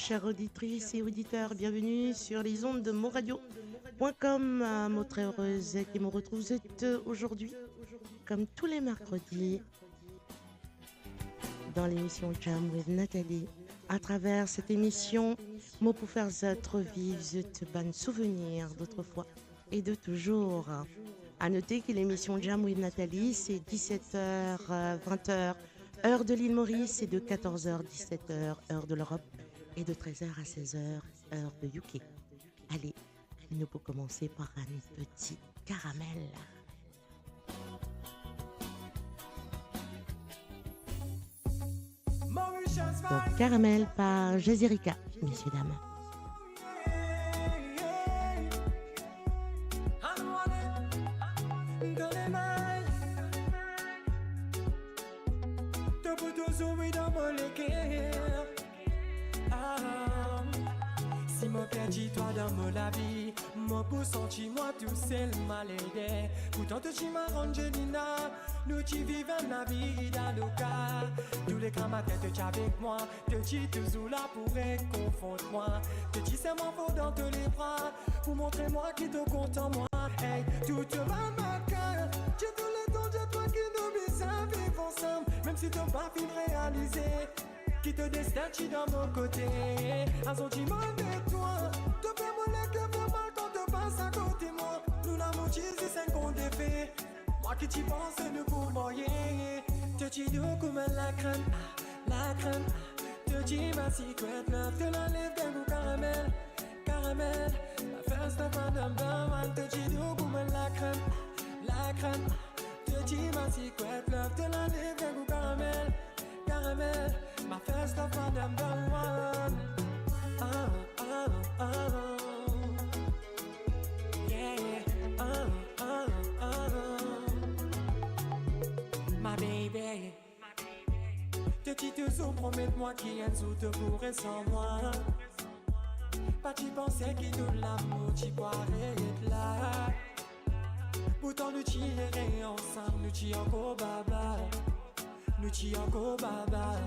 chères auditrices et auditeurs, bienvenue sur les ondes de moradio.com. Moi très heureuse qui me retrouve aujourd'hui, comme tous les mercredis, dans l'émission Jam with Nathalie. À travers cette émission, moi pour faire revivre de bonnes souvenirs d'autrefois et de toujours. À noter que l'émission Jam with Nathalie, c'est 17h, 20h, heure de l'île Maurice, et de 14h, 17h, heure de l'Europe, et de 13h à 16h, heure de UK. Allez, nous pouvons commencer par un petit caramel. Donc, caramel par Jazirika, messieurs, dames. Si moi perdu toi dans la vie, moi pour sentir moi tout seul malade. Pourtant tu m'as Angelina, nous tu vivons la vie dans le cas. Tous les grands matins tu es avec moi, tu es toujours là pour réconforter moi. Tu c'est moi faux dans tous les bras, pour montrer moi qui te content moi. Hey, tout va ma cœur, tu tous les temps de toi qui nous mis à vivre ensemble, même si t'as pas fini réaliser. Qui te destinent dans mon côté. Un sentiment de toi. Te fais mon que fait mal quand te passe à côté moi. Nous l'amour c'est 5 ans d'effet. Moi qui t'y pense nous pour moyer. Te dis doux comme la crème. La crème. Te dis ma secret love. Te la lève d'un goût caramel. Caramel. La first of all number. Te dis doux comme la crème. La crème. Te dis ma secret love. Te la lève d'un goût caramel. Caramel. My first of all number one. Yeah. My baby. Te dis toujours, promets-moi qu'il y a un jour te pourrais sans moi. Pas tu pensais qu'il nous l'amour, tu pourrais être là. Pourtant nous tirer ensemble, nous t'y encore baba. Nous t'y encore baba.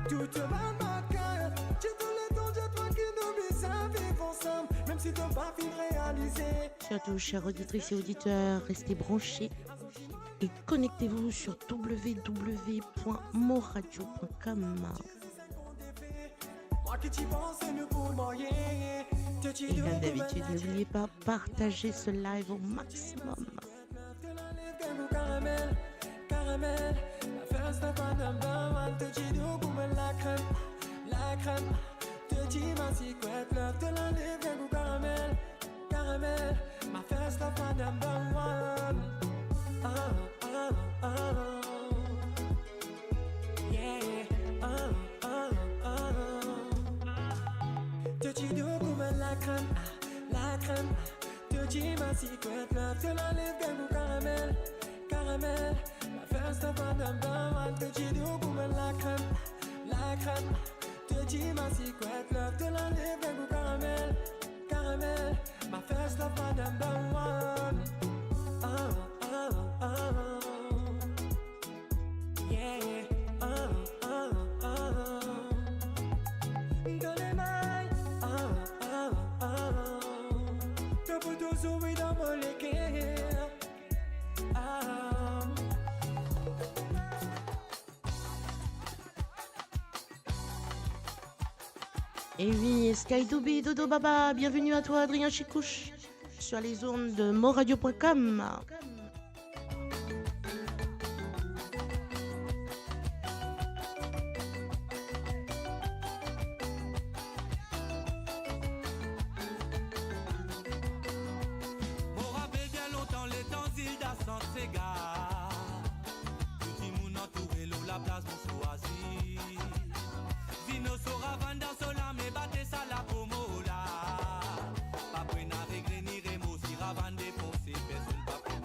Tout va ma cœur, j'ai tous les temps de toi qui nous mis à vivre ensemble, même si t'as pas fini réaliser. Surtout, chers auditrices et auditeurs, restez branchés et connectez-vous sur www.moradio.com. Et comme d'habitude, n'oubliez pas, partagez ce live au maximum. Caramel, la first of all number one. Te dis nous comme la crème, la crème. Te dis ma secret love, te la lève d'un goût caramel, caramel. My first of all number one. Yeah. Te dis nous comme la crème, la crème. Te dis ma secret love, te la lève d'un goût caramel, caramel. First of all number one. Te dis nous comme la crème, la crème. Te dis ma secret love, te la lève d'un goût caramel, caramel. My first of all number one. Yeah. Dans les mailles. Te peux toujours dans mon léguer. Et oui, Skydooby, Dodo Baba, bienvenue à toi Adrien Chicouche sur les ondes de moradio.com. Ravande ponce, personne pas pour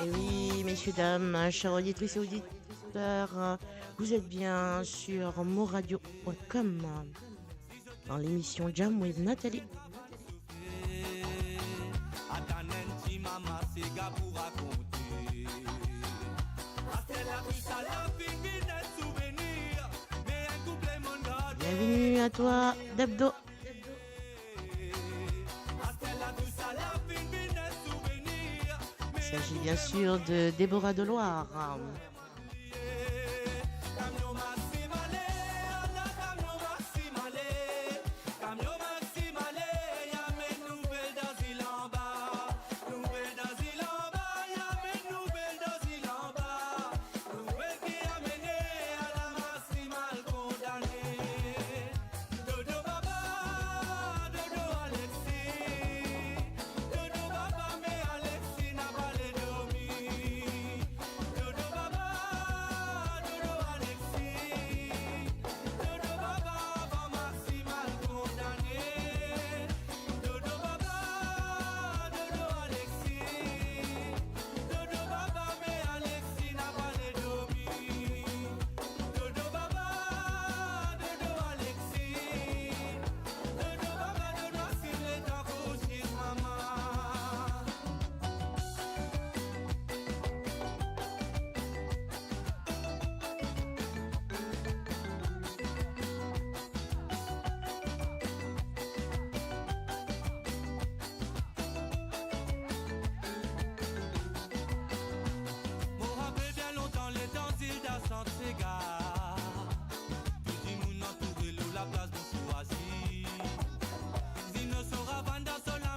Et oui, messieurs, dames, chers auditrices et auditeurs, vous êtes bien sur moradio.com dans l'émission Jam with Nathalie. Bienvenue à toi, Dabdo. Il s'agit bien sûr de Déborah de Loire.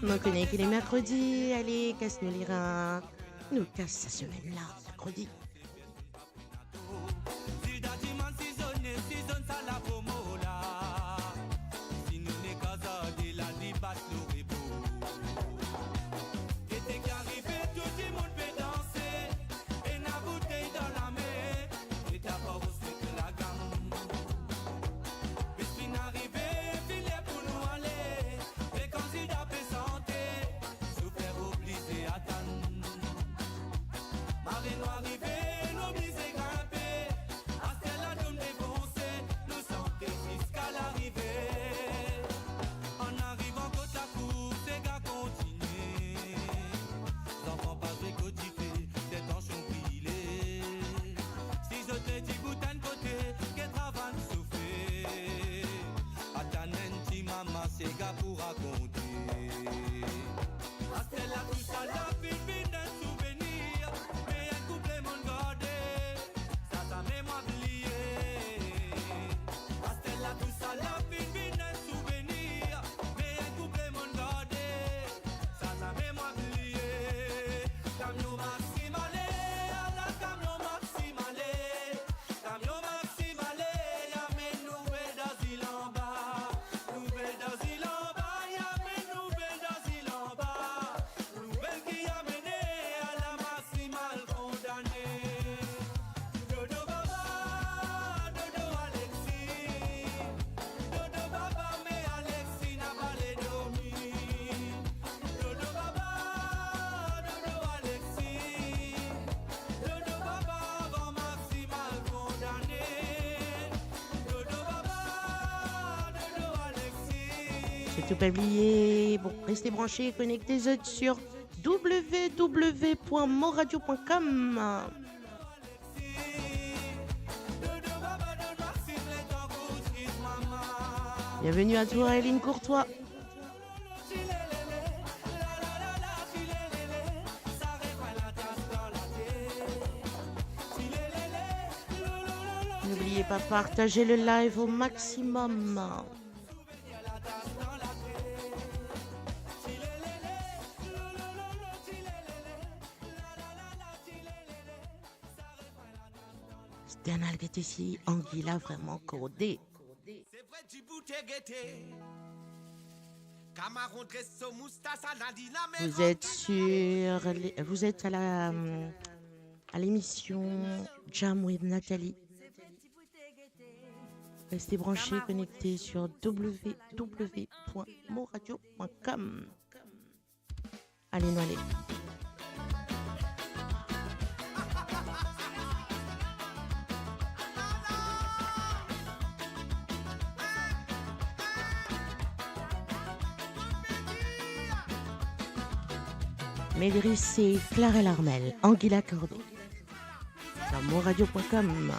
On connaît qu'il est mercredi. Allez, casse-nous les reins. Nous casse sa semaine-là, mercredi. Surtout pas oublier, bon, restez branchés, connectez-vous sur www.moradio.com. Bienvenue à toi, Hélène Courtois. N'oubliez pas, partagez le live au maximum. Sternal qui est ici, Anguilla vraiment codé. Vous êtes vous êtes à l'émission Jam with Nathalie. Restez branchés, connectés sur www.moradio.com. Allez, nous allez. Médris, c'est Clarelle Armel, Anguilla Cordé. Sur moradio.com.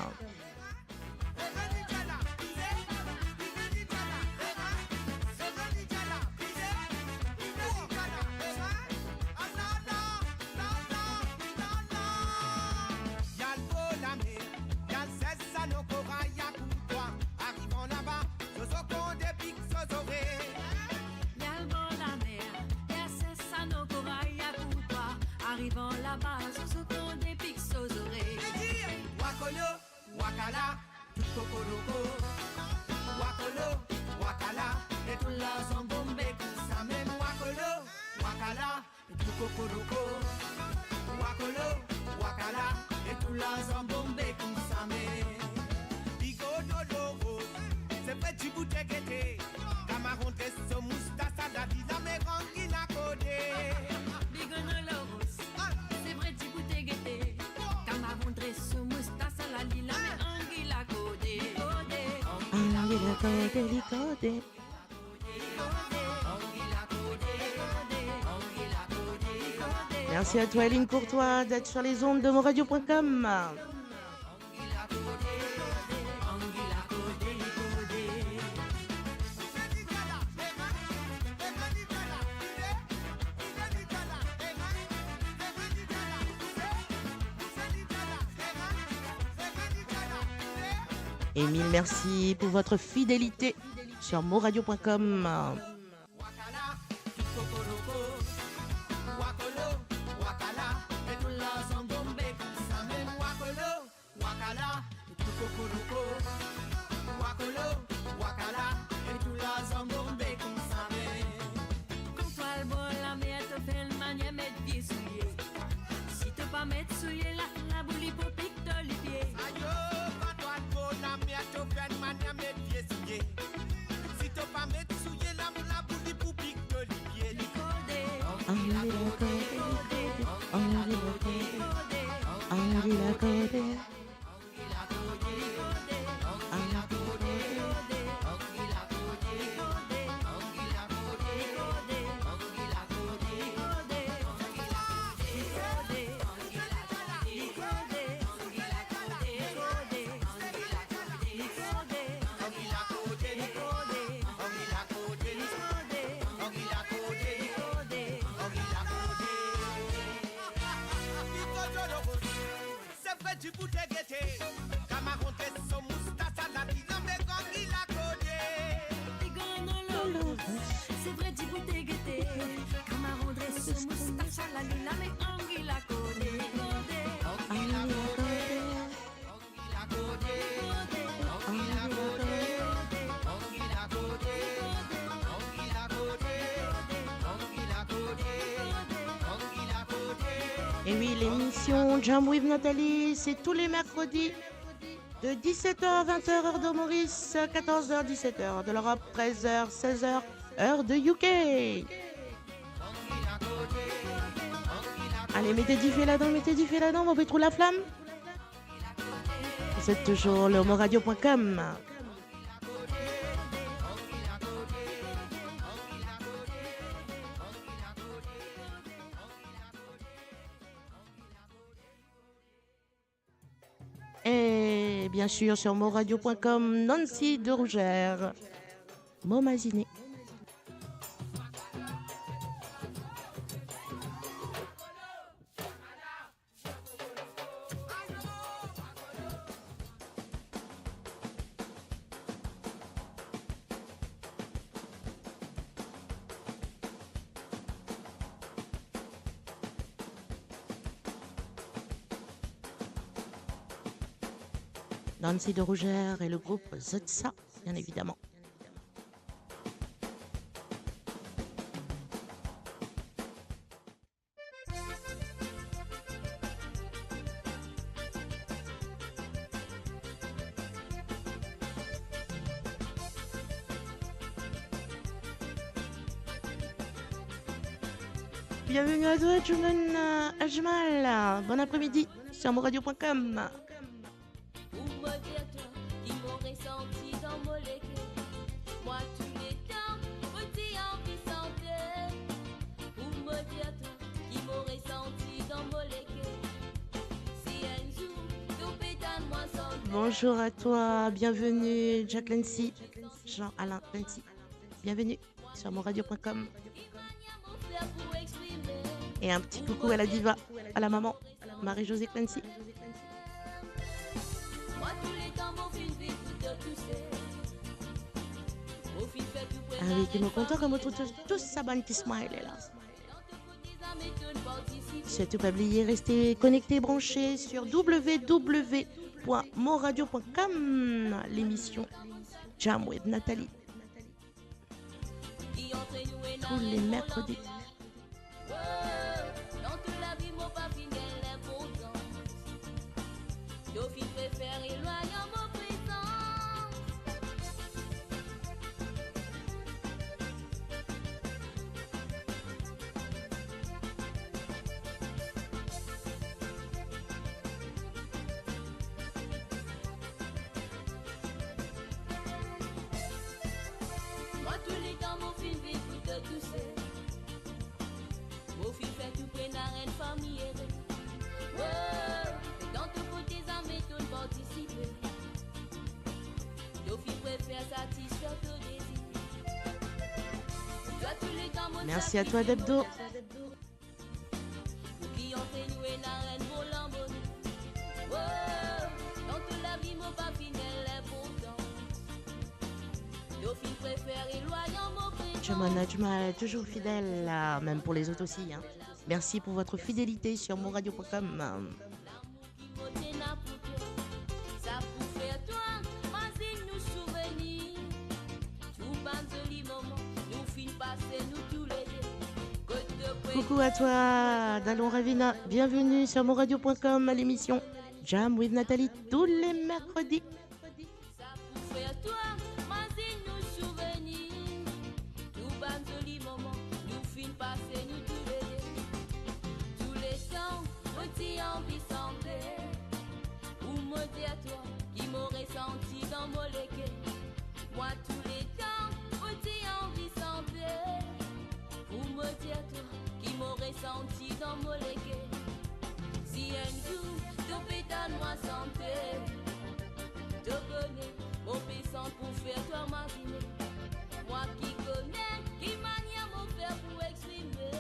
Merci à toi, Eline Courtois, d'être sur les ondes de moradio.com. Et mille merci pour votre fidélité sur moradio.com. Et oui, l'émission Jam with Nathalie, c'est tous les mercredis de 17h à 20h, heure de Maurice, 14h, 17h de l'Europe, 13h, 16h, heure de UK. Allez, mettez du feu là-dedans, on va trouver la flamme. Vous êtes toujours le homoradio.com. Et bien sûr sur moradio.com, Nancy de Rougère, Momaziné. Nancy de Rougère et le groupe Zotsa, bien évidemment. Bienvenue à toi, Juman Ajmal. Bon après-midi sur moradio.com. Bonjour à toi, bienvenue Jack Lancy, Jean-Alain Lancy. Bienvenue sur moradio.com. Et un petit coucou à la diva, à la maman, Marie-Josée Clancy. Ah oui, qui me content comme tous sa bonne qui smile est là. Surtout pas oublier, restez connectés, branchés sur www.moradio.com, l'émission Jam with Nathalie. Tous les mercredis. Merci à toi, Debdo. Jaman Ajmal, toujours fidèle, même pour les autres aussi. Hein. Merci pour votre fidélité sur moradio.com. Coucou à toi, Dalon Ravina. Bienvenue sur moradio.com à l'émission Jam with Nathalie tous les mercredis. Moi tous les temps, petit envie santé. Pour me dire toi qui m'aurait senti dans mon légué. Si un jour, te pétale moi santé. Te connais, mon puissant pour faire toi m'imaginer. Moi qui connais, qui mania mon frère pour exprimer.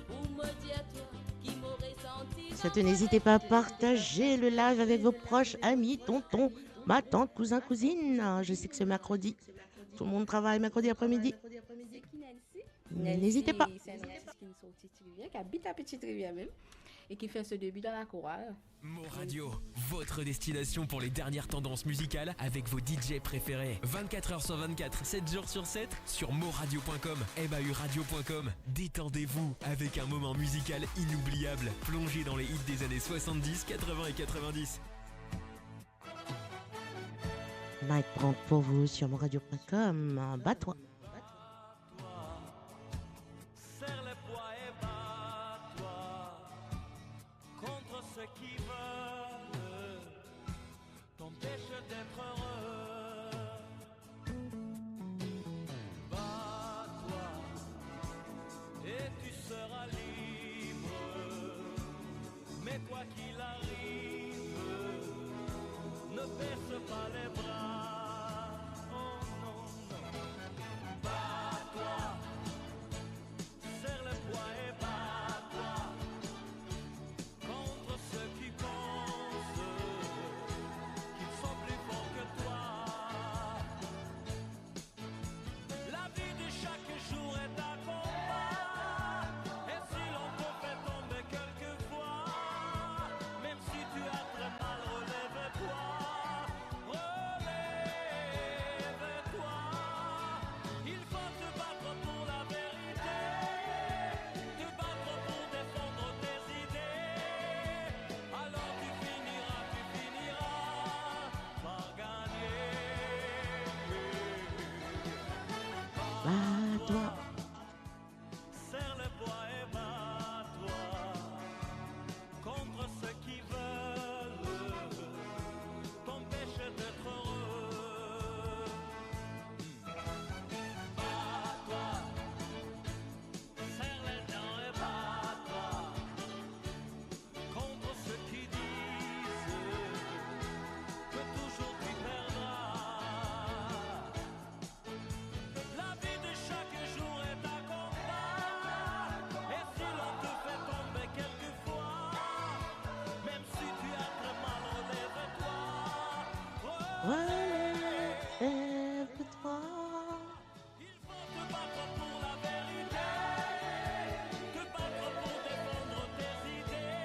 Pour me dire toi qui m'aurait senti. Surtout n'hésitez pas à partager le live avec vos proches, amis, tontons, ma tante, cousin, cousine. Je sais que c'est mercredi. Tout le monde travaille mercredi après-midi. N'hésitez pas. C'est un artiste qui nous sortit de Rivière, qui habite à Petite Rivière même, et qui fait ce début dans la chorale. Mo Radio, votre destination pour les dernières tendances musicales avec vos DJ préférés. 24h sur 24, 7 jours sur 7 sur moradio.com, mauradio.com. Détendez-vous avec un moment musical inoubliable, plongé dans les hits des années 70, 80 et 90. Mike Brandt pour vous sur moradio.com. Bats-toi. Serre les poids et bats-toi contre ceux qui veulent t'empêcher d'être heureux. Bats-toi et tu seras libre. Mais quoi qu'il arrive, ne baisse pas les bras. Relève-toi, Relève-toi. Il faut te battre pour la vérité, te battre pour défendre tes idées.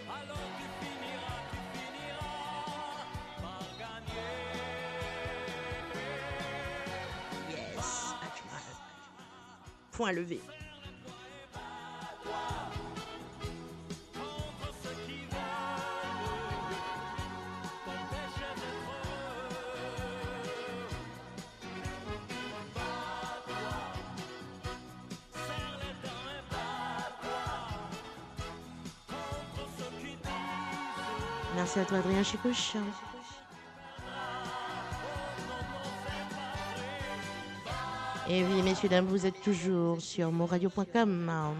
Alors tu finiras par gagner. Yes, Ajmal. Point levé. Contre ceux qui veulent t'empêcher d'être heureux. Bats-toi, serre les dents et bats-toi. Contre ceux qui disent Merci à toi, Adrien Chicouche. Et oui, messieurs, dames, vous êtes toujours sur moradio.com.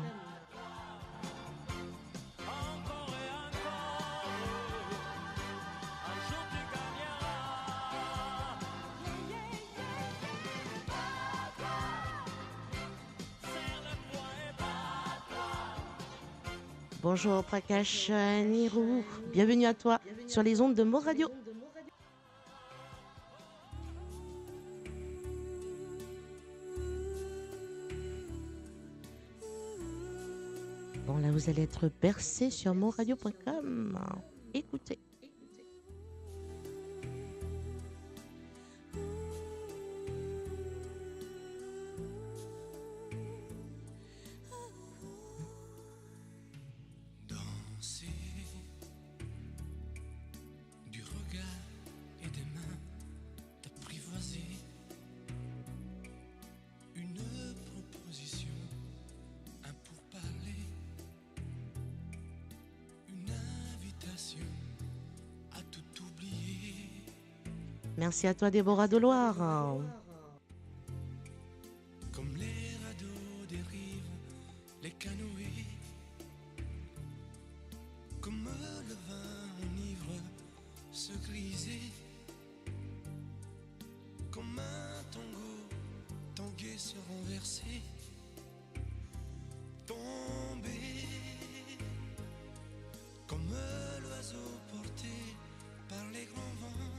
Bonjour Prakash Nirou, bienvenue à toi sur les ondes de Moradio. Bon là vous allez être bercé sur moradio.com. Écoutez. danser du regard et des mains t'apprivoiser. Une proposition, un pourparler, une invitation à tout oublier. Merci à toi Déborah de Loire. Comme les radeaux des rives, les canoës, comme le vin enivre se griser, comme un tango tangué se renverser, tomber, comme l'oiseau porté par les grands vents,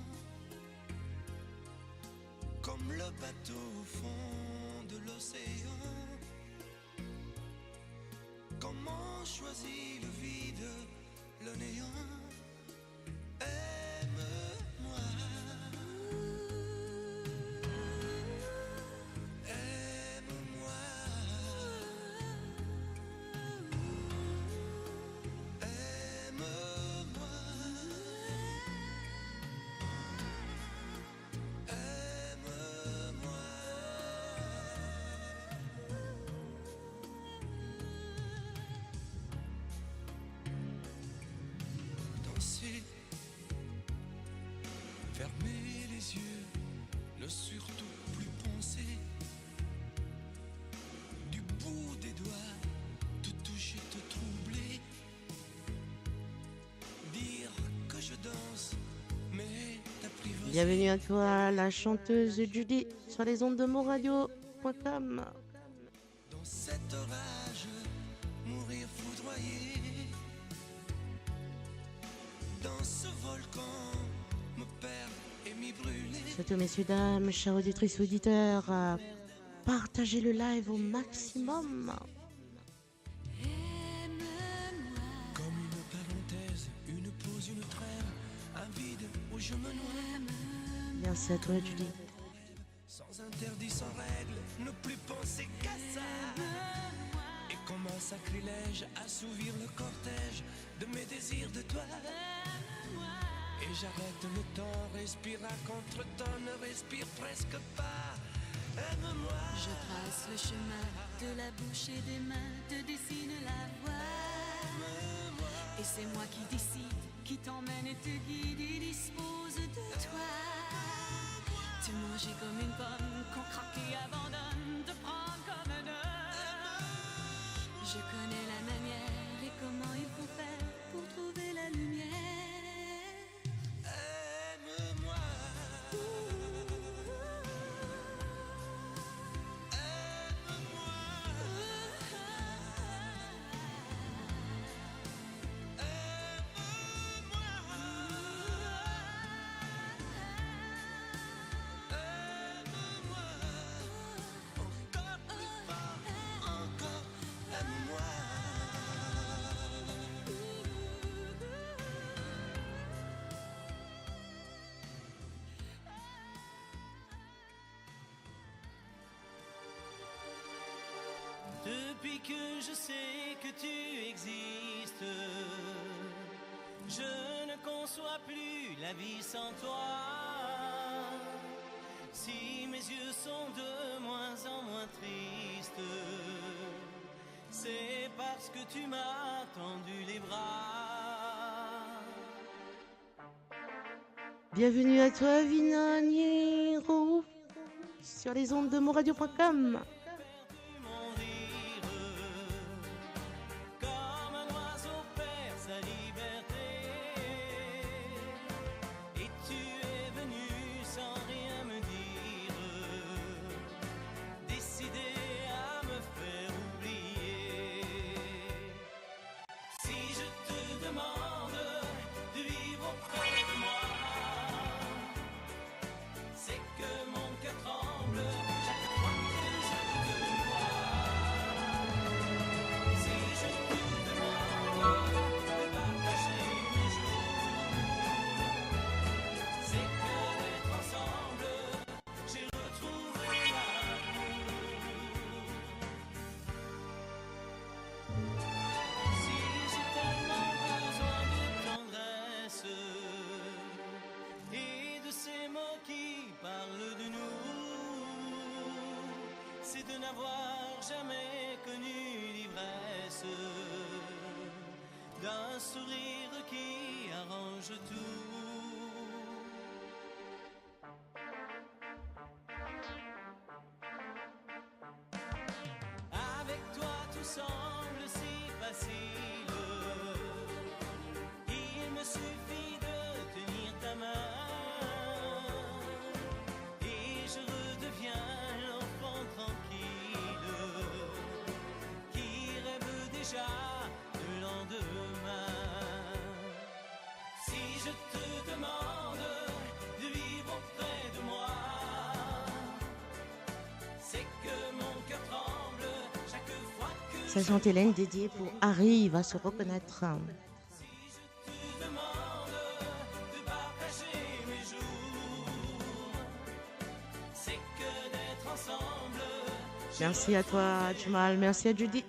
comme le bateau au fond de l'océan. Comment choisit le vide, le néant? Aime-moi, aime-moi, aime-moi, aime-moi. Danser, fermer les yeux, ne surtout plus penser. Du bout des doigts, te toucher, te troubler. Dire que je danse, mais t'apprivoiser. Bienvenue à toi la chanteuse Judy sur les ondes de moradio.com. Dans cet orage, mourir foudroyé. Dans ce volcan, me perdre et m'y brûler. Surtout messieurs, dames, chers auditrices, auditeurs, partagez le live au maximum. Comme une parenthèse, une pause, une trêve, un vide où je me noie. Merci à toi Judy. Sans interdit, sans règle, ne plus penser qu'à ça. Et comme un sacrilège, assouvir le cortège de mes désirs de toi. Et j'arrête le temps, respire à contre-temps, ne respire presque pas. Aime-moi. Je trace le chemin de la bouche et des mains, te dessine la voie. Et c'est moi qui décide, qui t'emmène et te guide et dispose de toi. Te manger comme une pomme, qu'on craque et abandonne, te prendre comme un homme. Je connais la manière et comment il faut faire pour trouver la lumière. Aime-moi. Depuis que je sais que tu existes, je ne conçois plus la vie sans toi. Si mes yeux sont de moins en moins tristes, c'est parce que tu m'as tendu les bras. Bienvenue à toi, Vinaniero, sur les ondes de moradio.com. C'est de n'avoir jamais connu l'ivresse d'un sourire qui arrange tout. Avec toi tout semble si facile, il me suffit de tenir ta main et je redeviens le lendemain. Si je te demande de vivre auprès de moi, c'est que mon cœur tremble chaque fois que Sa Sainte-Hélène dédiée pour Harry, va se reconnaître. Si je te demande de partager mes jours, c'est que d'être ensemble. Merci à toi, Jamal. Merci à Judy.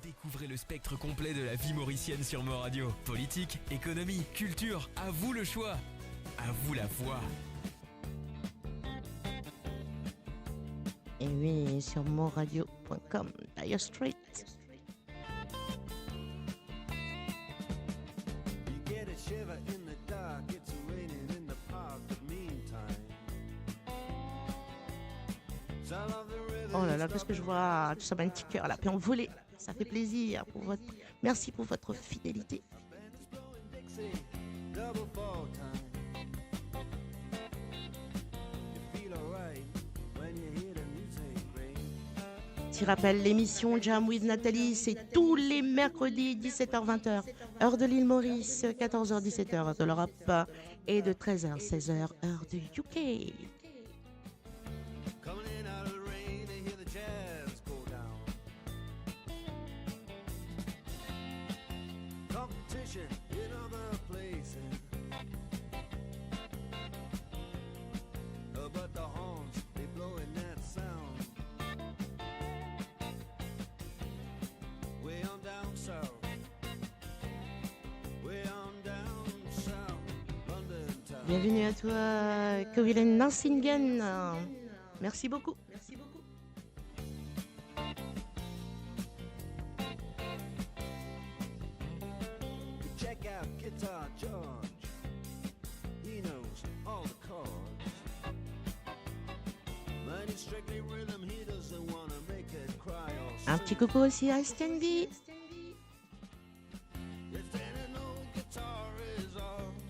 Découvrez le spectre complet de la vie mauricienne sur Mo Radio. Politique, économie, culture, à vous le choix. À vous la voix. Et oui, sur moradio.com, Dire Street. Oh là là, qu'est-ce que je vois, tout ça m'a un petit cœur là, puis envolé. Ça fait plaisir. Merci pour votre fidélité. Petit rappel, l'émission Jam with Nathalie, c'est tous les mercredis 17h-20h, heure de l'île Maurice, 14h-17h, heure de l'Europe, et de 13h-16h, heure du UK. Bienvenue à toi, Kovilen Nansingen. Merci beaucoup. Merci beaucoup. Check out Guitar George. He knows all the chords. Mine is strictly rhythm. He doesn't want to make it cry or Un petit coucou aussi à Stanley.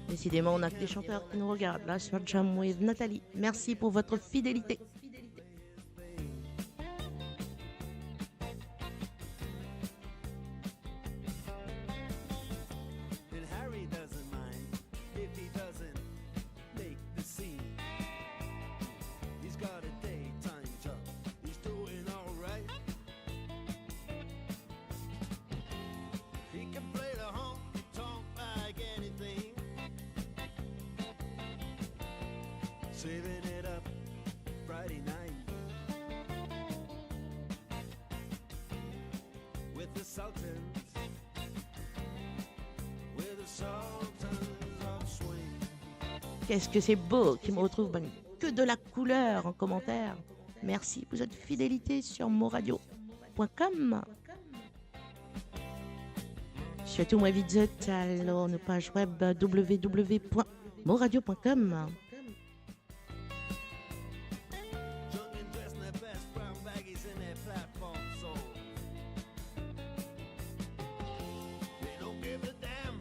Décidément, on a que des chanteurs qui nous regardent là sur Jam with Nathalie. Merci pour votre fidélité. Sultans, we're the Sultans of Swing. Qu'est-ce que c'est beau qui me retrouve que de la couleur en commentaire. Merci pour votre fidélité sur moradio.com. Surtout moi vite, alors nos pages web www.moradio.com. Drunken dress in their best brown baggies in their platform soles. They don't give a damn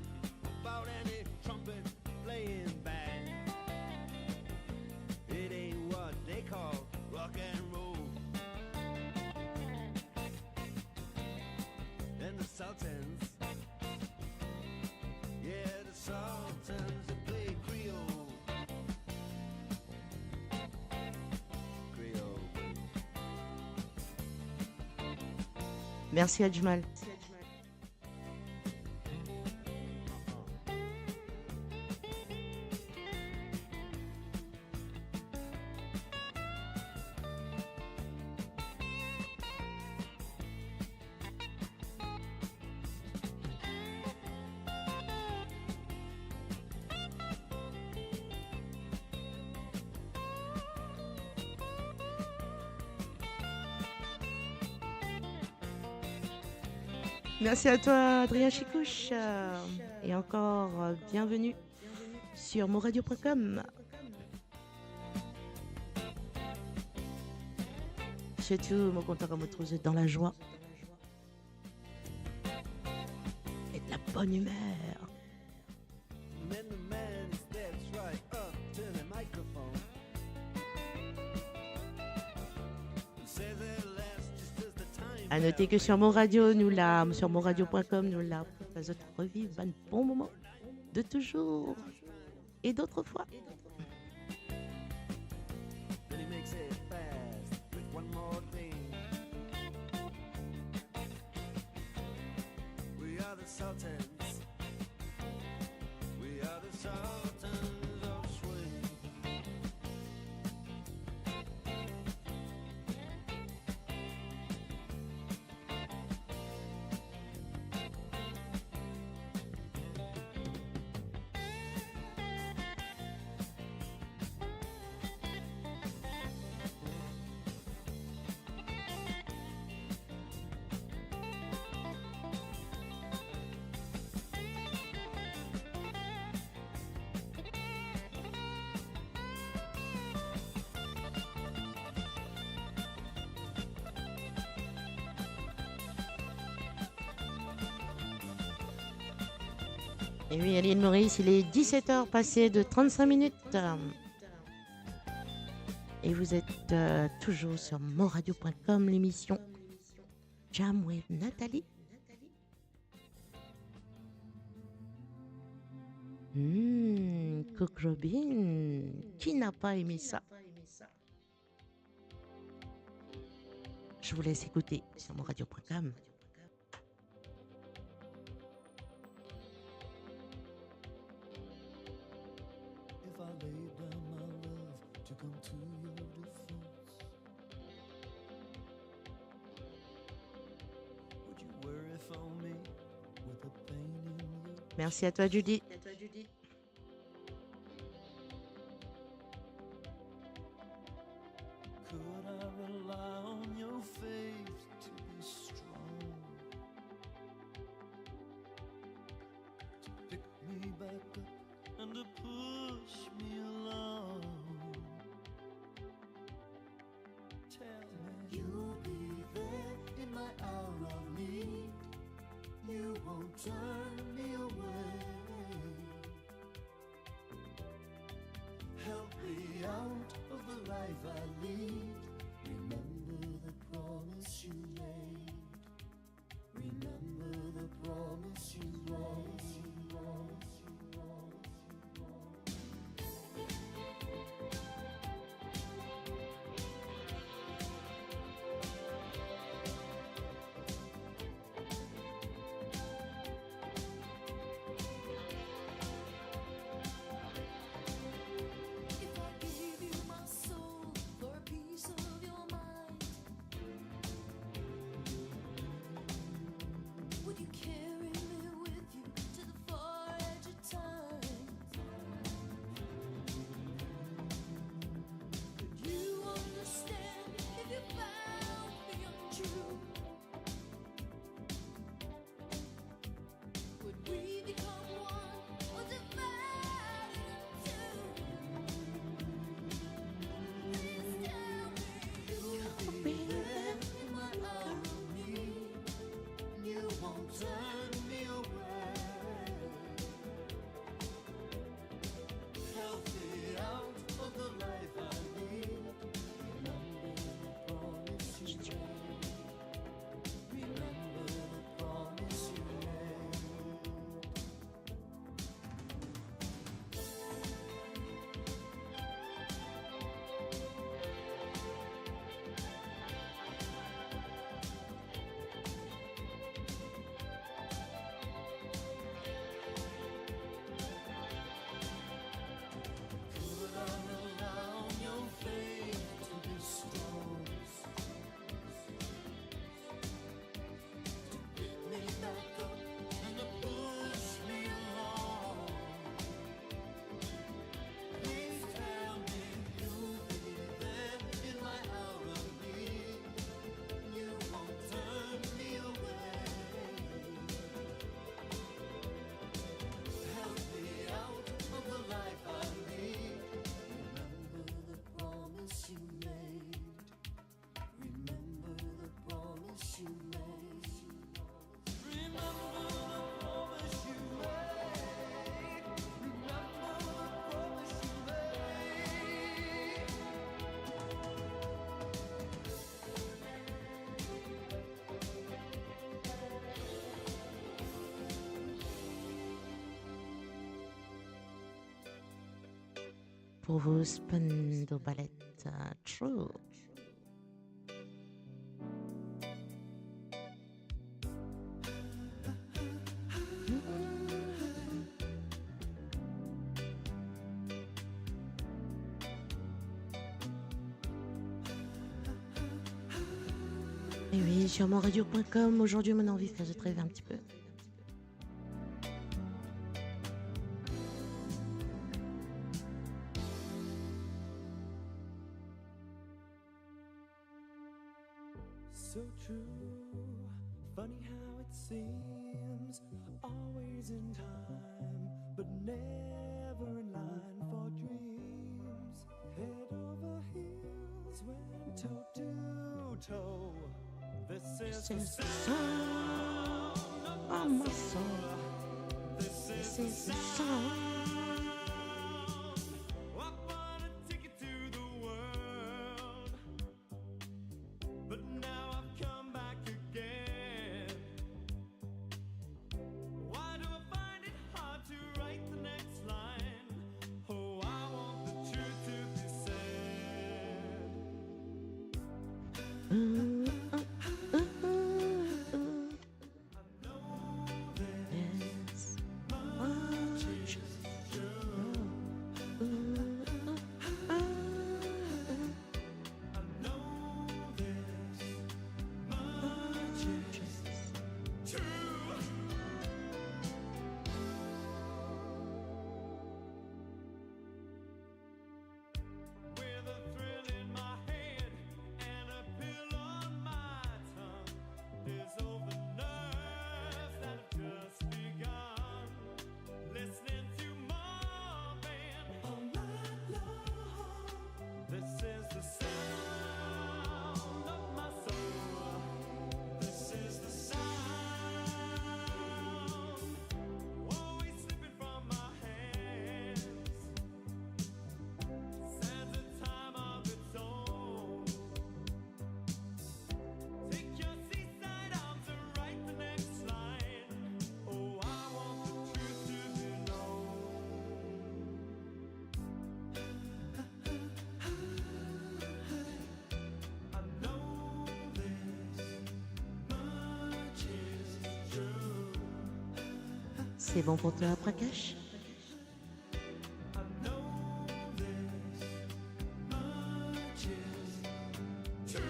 about any trumpet playing band. It ain't what they call rock and roll. And the Sultans, yeah, the Sultans that play Creole. Creole. Merci Adjmal. Merci à toi, Adrien Chicouche. Et encore bienvenue sur moradio.com. Surtout, mon content comme vous êtes dans la joie et de la bonne humeur. And the man steps right up to the microphone. He says at last, just as the time À noter que sur Moradio, sur moradio.com, nous la faisons revivre un bon moment de toujours et d'autrefois. then he makes it fast with one more thing. We are the Sultans. We are the Sultans of Swing. Et oui, Aline Maurice, il est 17h passé de 35 minutes. Et vous êtes toujours sur moradio.com, l'émission Jam with Nathalie. Cook Robin, qui n'a pas aimé ça? Je vous laisse écouter sur moradio.com. If I laid down my love to come to your defense, would you worry for me with the pain in your Merci à toi, Judy. Could I rely on your faith to be strong, to pick me back up and to push me along? Tell me you'll be there in my hour of need. You won't turn me away. Help me out of the life I lead. Remember the promise you made. Remember the promise you made. pour vous, Spandau Ballet True. Et oui, sur monradio.com, aujourd'hui, mon envie de faire de rêver un petit peu. So true, funny how it seems, always in time, but never in line for dreams. Head over heels, went toe to toe. This is the sound of my soul. This is the sound. I bought a ticket to the world, but now I've come back again. Why do I find it hard to write the next line? Oh, I want the truth to be said. I know Yes. much is true. I know this much is true. With a thrill in my head and a pill on my tongue, dissolve the nerves that have just begun. Listening to Marvin all night long. This is the sound of my soul. This is the sound, always slipping from my hands. Sands a time of its own. Take your seaside arms and write the next line. Oh, I want the truth to be known. I know this much is true. C'est bon pour toi, Prakash? I know this much is true.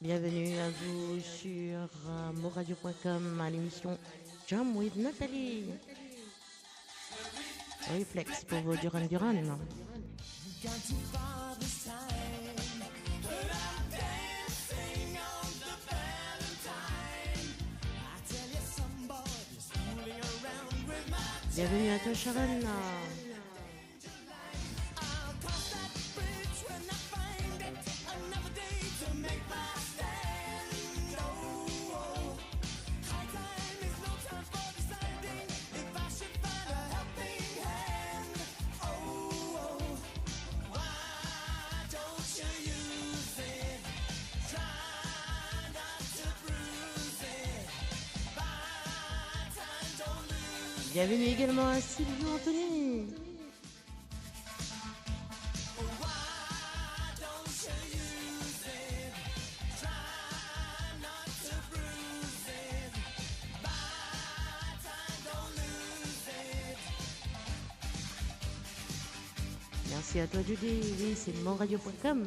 Bienvenue à vous sur moradio.com à l'émission Jam with Nathalie. Reflex pour vos Duran Duran. Bienvenue à toi Sharon. Bienvenue également à Sylvie Anthony. Merci à toi Judy, oui c'est monradio.com.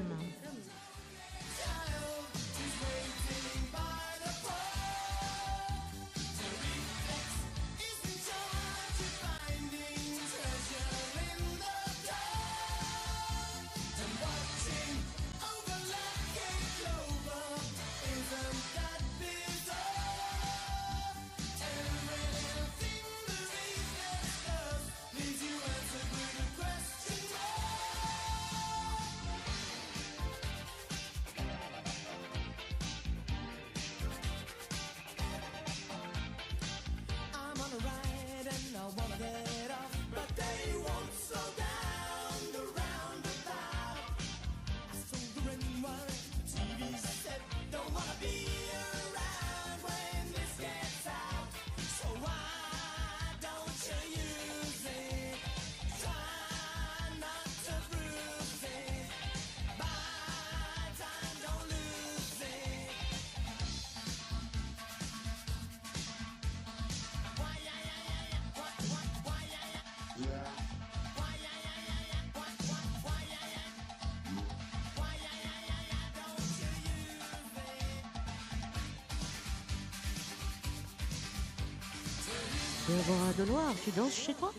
Déborah de Loire, tu danses chez toi?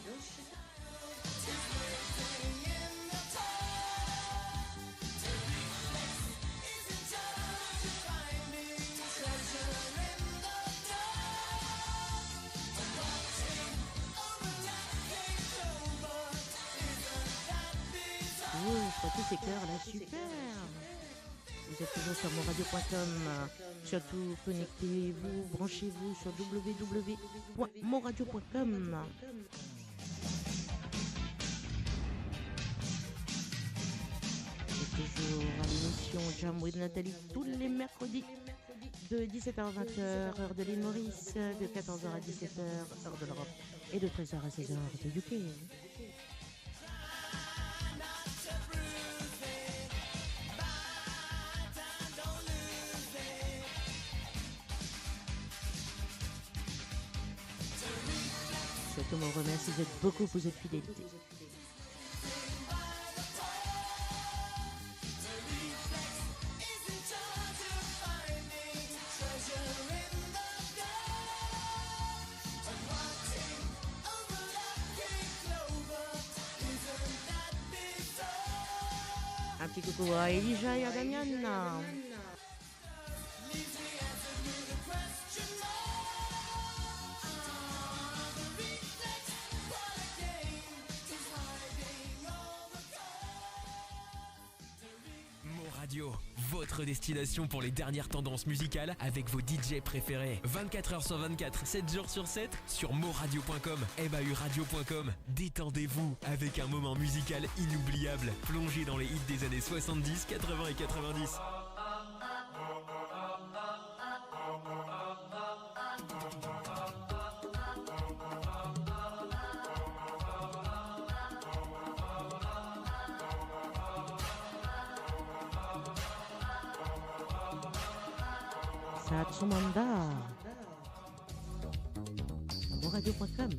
Oui, je crois tous ces cœurs là, super. Vous êtes toujours sur monradio.com. Surtout, connectez-vous, branchez-vous sur www.monradio.com. C'est toujours à l'émission Jam with Nathalie tous les mercredis de 17h à 20h, heure de l'île Maurice, de 14h à 17h, heure de l'Europe, et de 13h à 16h, de UK. Surtout, me remercie beaucoup pour cette fidélité. Un petit coucou à Elijah et à Damian. Radio, votre destination pour les dernières tendances musicales avec vos DJ préférés. 24h sur 24, 7 jours sur 7 sur moradio.com, mahuradio.com. Détendez-vous avec un moment musical inoubliable. Plongez dans les hits des années 70, 80 et 90. Satsumanda. Moradio.com.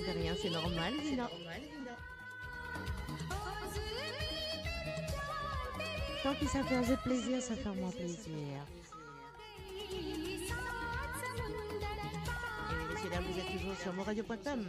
fait rien, c'est normal, Zina. Tant que ça fait plaisir, ça fait moins plaisir. Et messieurs, dames, vous êtes toujours sur moradio.com.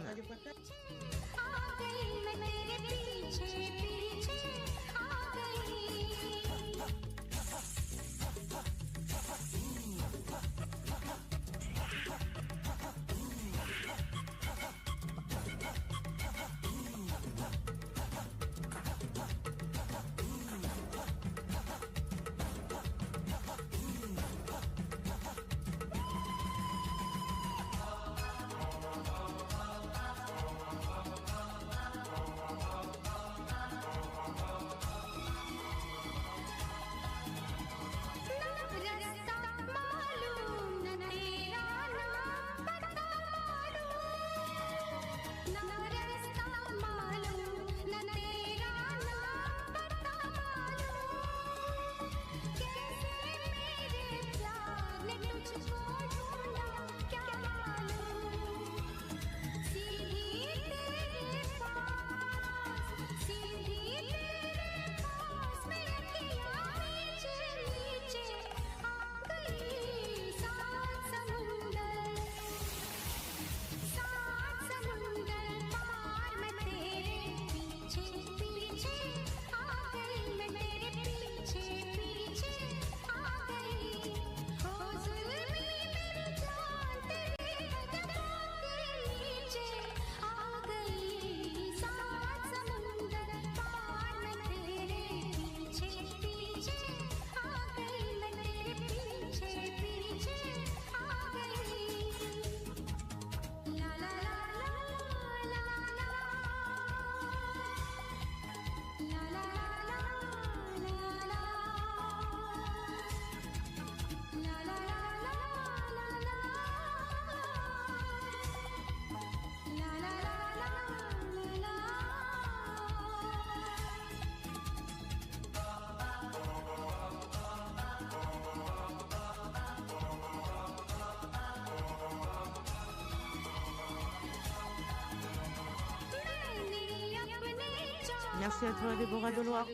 Merci à toi, Déborah Deloire.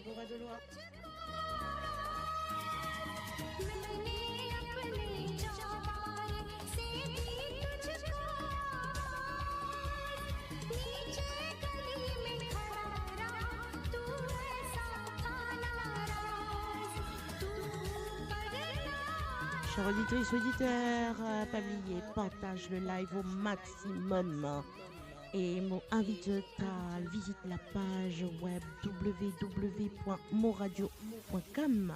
Chers auditrices, auditeurs, pas oublier, partage le live au maximum. Et invite à visiter la page web www.moradio.com.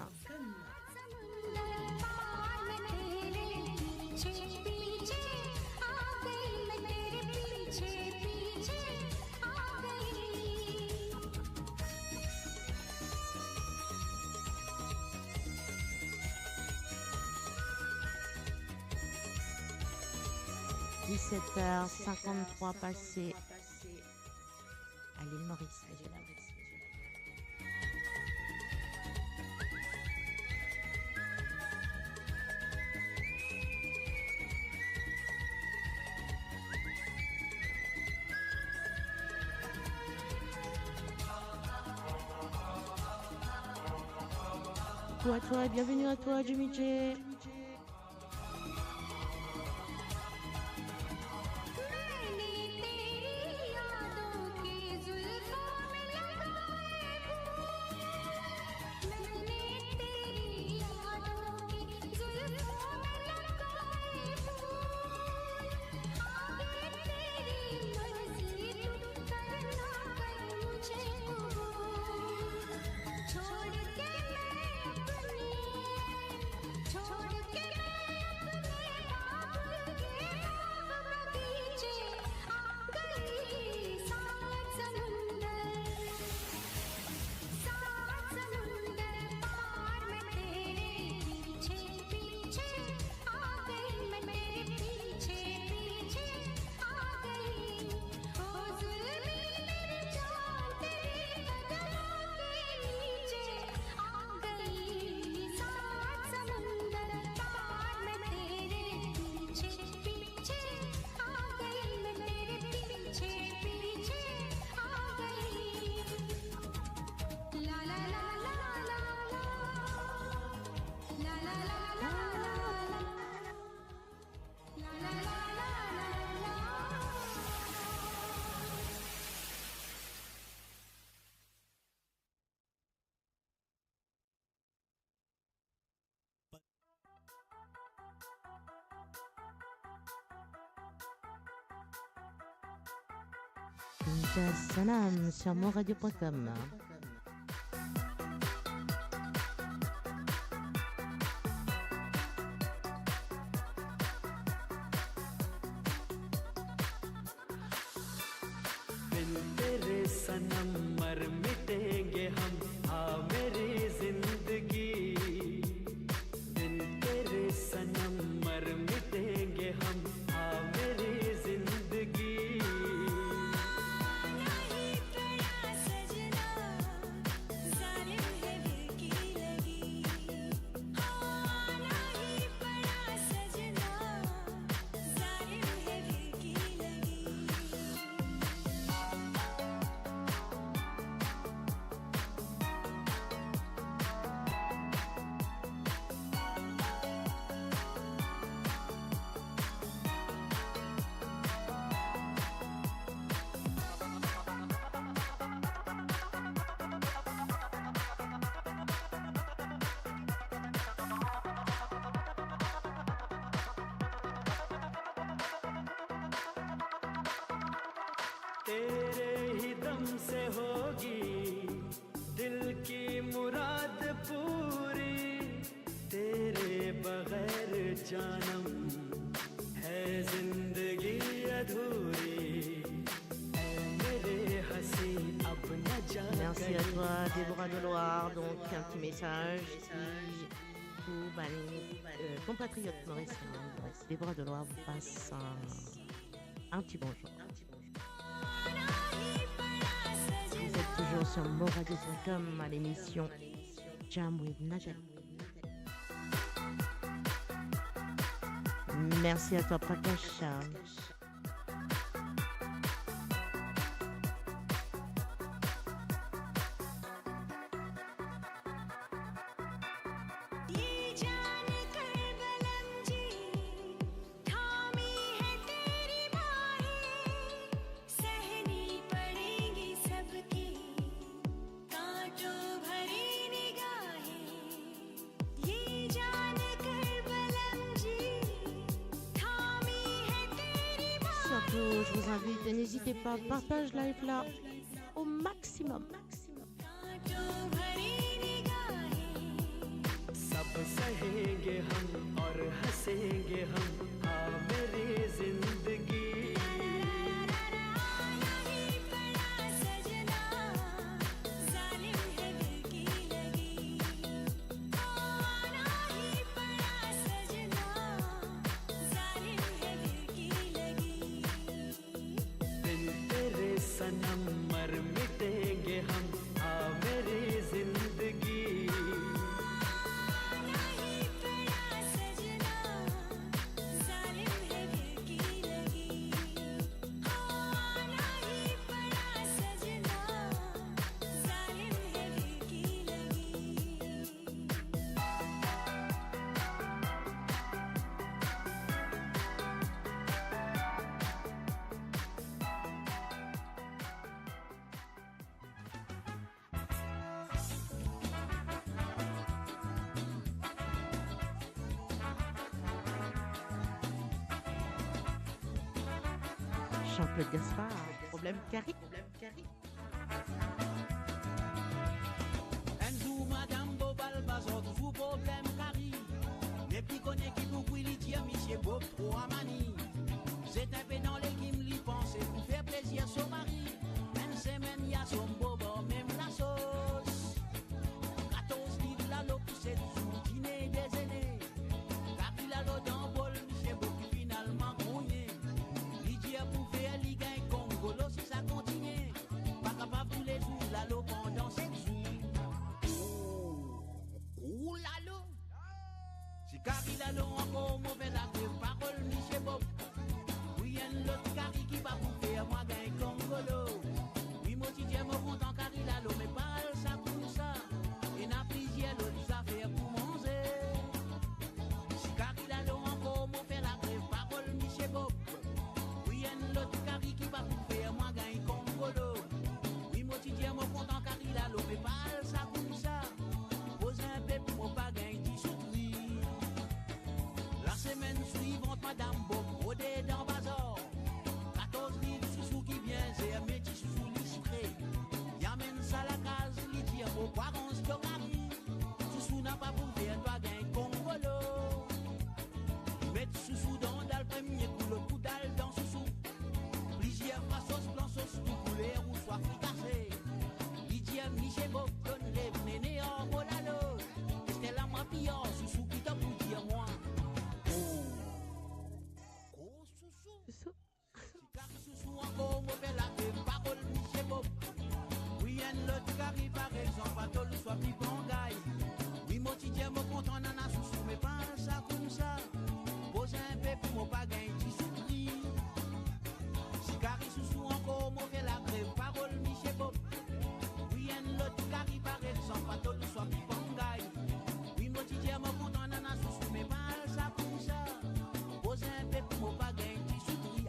« 17h53 passées à l'île Maurice. Toi, bienvenue à toi, Jimmy J. छोड़ Jazz Sanam sur monradio.com. बिन तेरे सनम मर मिटेंगे हम आ मेरी जिंदगी बिन तेरे सनम मर मिटेंगे हम आ मेरी जिंदगी नहीं पड़ा सजना जालिम है दिल की लगी हाँ नहीं पड़ा सजना जालिम है दिल की लगी तेरे ही दम से होगी दिल की मुराद पूरी तेरे बगैर जानम है जिंदगी अधूरी ऐ मेरे हंसी अब न जा Merci à toi, Déborah de Loire. Donc, un petit message qui, pour les compatriotes mauriciens. Déborah de Loire vous passe un petit bonjour. Vous êtes toujours sur moradio.com à l'émission Jam with Najat. Merci à toi, Prakash. ये जान कर बलम जी थामी है तेरी बाहें सहनी पड़ेगी सबकी कांटों भरी निगाहें ये जान कर बलम जी थामी है तेरी Surtout, je vous invite, n'hésitez pas, partage live là au maximum. कांटों भरी निगाहें सब सहेंगे हम और हंसेंगे हम आ मेरी जिंदगी नहीं पड़ा सजना जालिम है दिल की लगी नहीं पड़ा सजना जालिम है दिल की लगी बिन तेरे सनम मर मिटेंगे हम आ मेरी जिंदगी नहीं पड़ा सजना जालिम है दिल की लगी नहीं पड़ा सजना जालिम है दिल की लगी Jean-Claude Gaspard, problème carré. Enzo madame Bobal bazot vous problème cari. Mais puis connaît qui vous lui dire monsieur Bob trop amani. C'est un peu dans l'équipe lui penser pour faire plaisir son mari. Même semaine y a son bobo même la sauce. 14 livres la l'eau pour 7 jours dîner des aînés. Car il a l'eau dans bol monsieur Bob qui finalement gagné. Il dit pour faire ligue un Congolo si ça continue. Pas capable tous les jours la l'eau pendant 7 jours. Ouh la l'eau. Si Carrie la l'eau encore mauvais la parole monsieur Bob. Oui, un l'autre Carrie qui va vous faire moi gain Congolo. Oui, moi tu dis moi content Carrie la l'eau mais pas ça pour ça. Et n'a plusieurs autres affaires pour manger. Si Carrie la l'eau encore mauvais la parole monsieur Bob. Oui, un l'autre Carrie qui va vous faire moi gain Congolo. Oui, moi tu dis moi content Carrie la l'eau mais pas ça pour ça. Pose un peu pour moi pas gain 10 sous. La semaine Sous encore mauvais la parole Michel Bob. Oui, un l'autre qui arrive par exemple, pas tout le soit plus bon gars. Oui, mon petit Dieu, mon content, nana, sous mais pas ça comme ça. Pose un peu pour mon pas gagner, tu souris. Si Gary sous encore mauvais la parole Michel Bob. Oui, un l'autre qui arrive par exemple, pas tout le soit plus bon gars. Oui, mon petit Dieu, mon content, nana, sous mais pas ça comme ça. Pose un peu pour mon pas gagner, tu souris.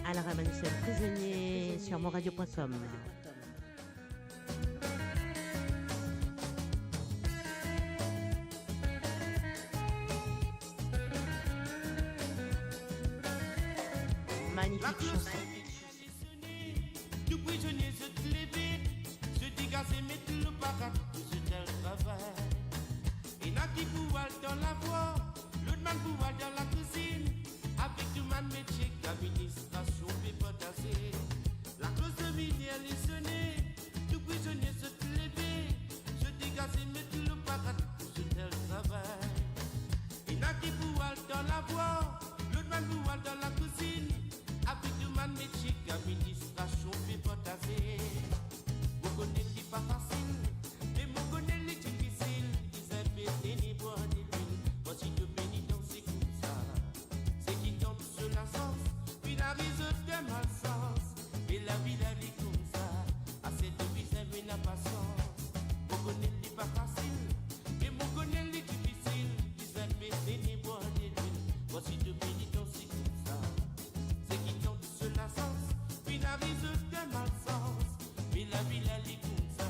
Alain Ramanuel, prisonnier sur monradio.com. Magnifique chanson. Du prisonnier se lever, se dégager, mettre le parat, se tel travail. Et n'a qui pouvoir dans la voie, l'autre man pouvoir dans la cuisine. Avec tout man métier, l'administration peut potasser. La cause de midi elle est sonnée, du prisonnier se lever, se dégager, mettre le parat, se tel travail. Et n'a qui pouvoir dans la voie, l'autre man pouvoir dans la cuisine. Avec du man métier, l'administration fait potasser. Vous connaissez pas facile, mais vous connaissez difficile. Ils aiment ni boire ni l'huile. Voici de pénitence, c'est comme ça. C'est qui tombe sur la sens, puis la risée de malsens. Et la vie la vie comme ça. À cette vie, ça veut la patience. Vous connaissez pas facile, mais vous connaissez difficile. Ils aiment ni boire ni l'huile. Voici de pénitence, c'est comme ça. La sens, puis la risée de malsens, mais la vie la lit comme ça,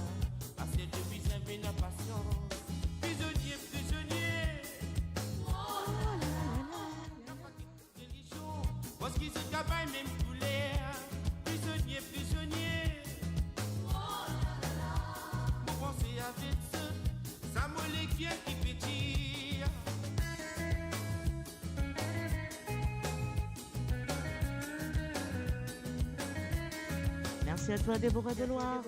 à cette vie ça vient la patience. Prisonnier, prisonnier, parce qu'ils se travaillent même pour l'air. Prisonnier, prisonnier, vous pensez avec ça me qui pétille. Merci à toi, Déborah de Loire.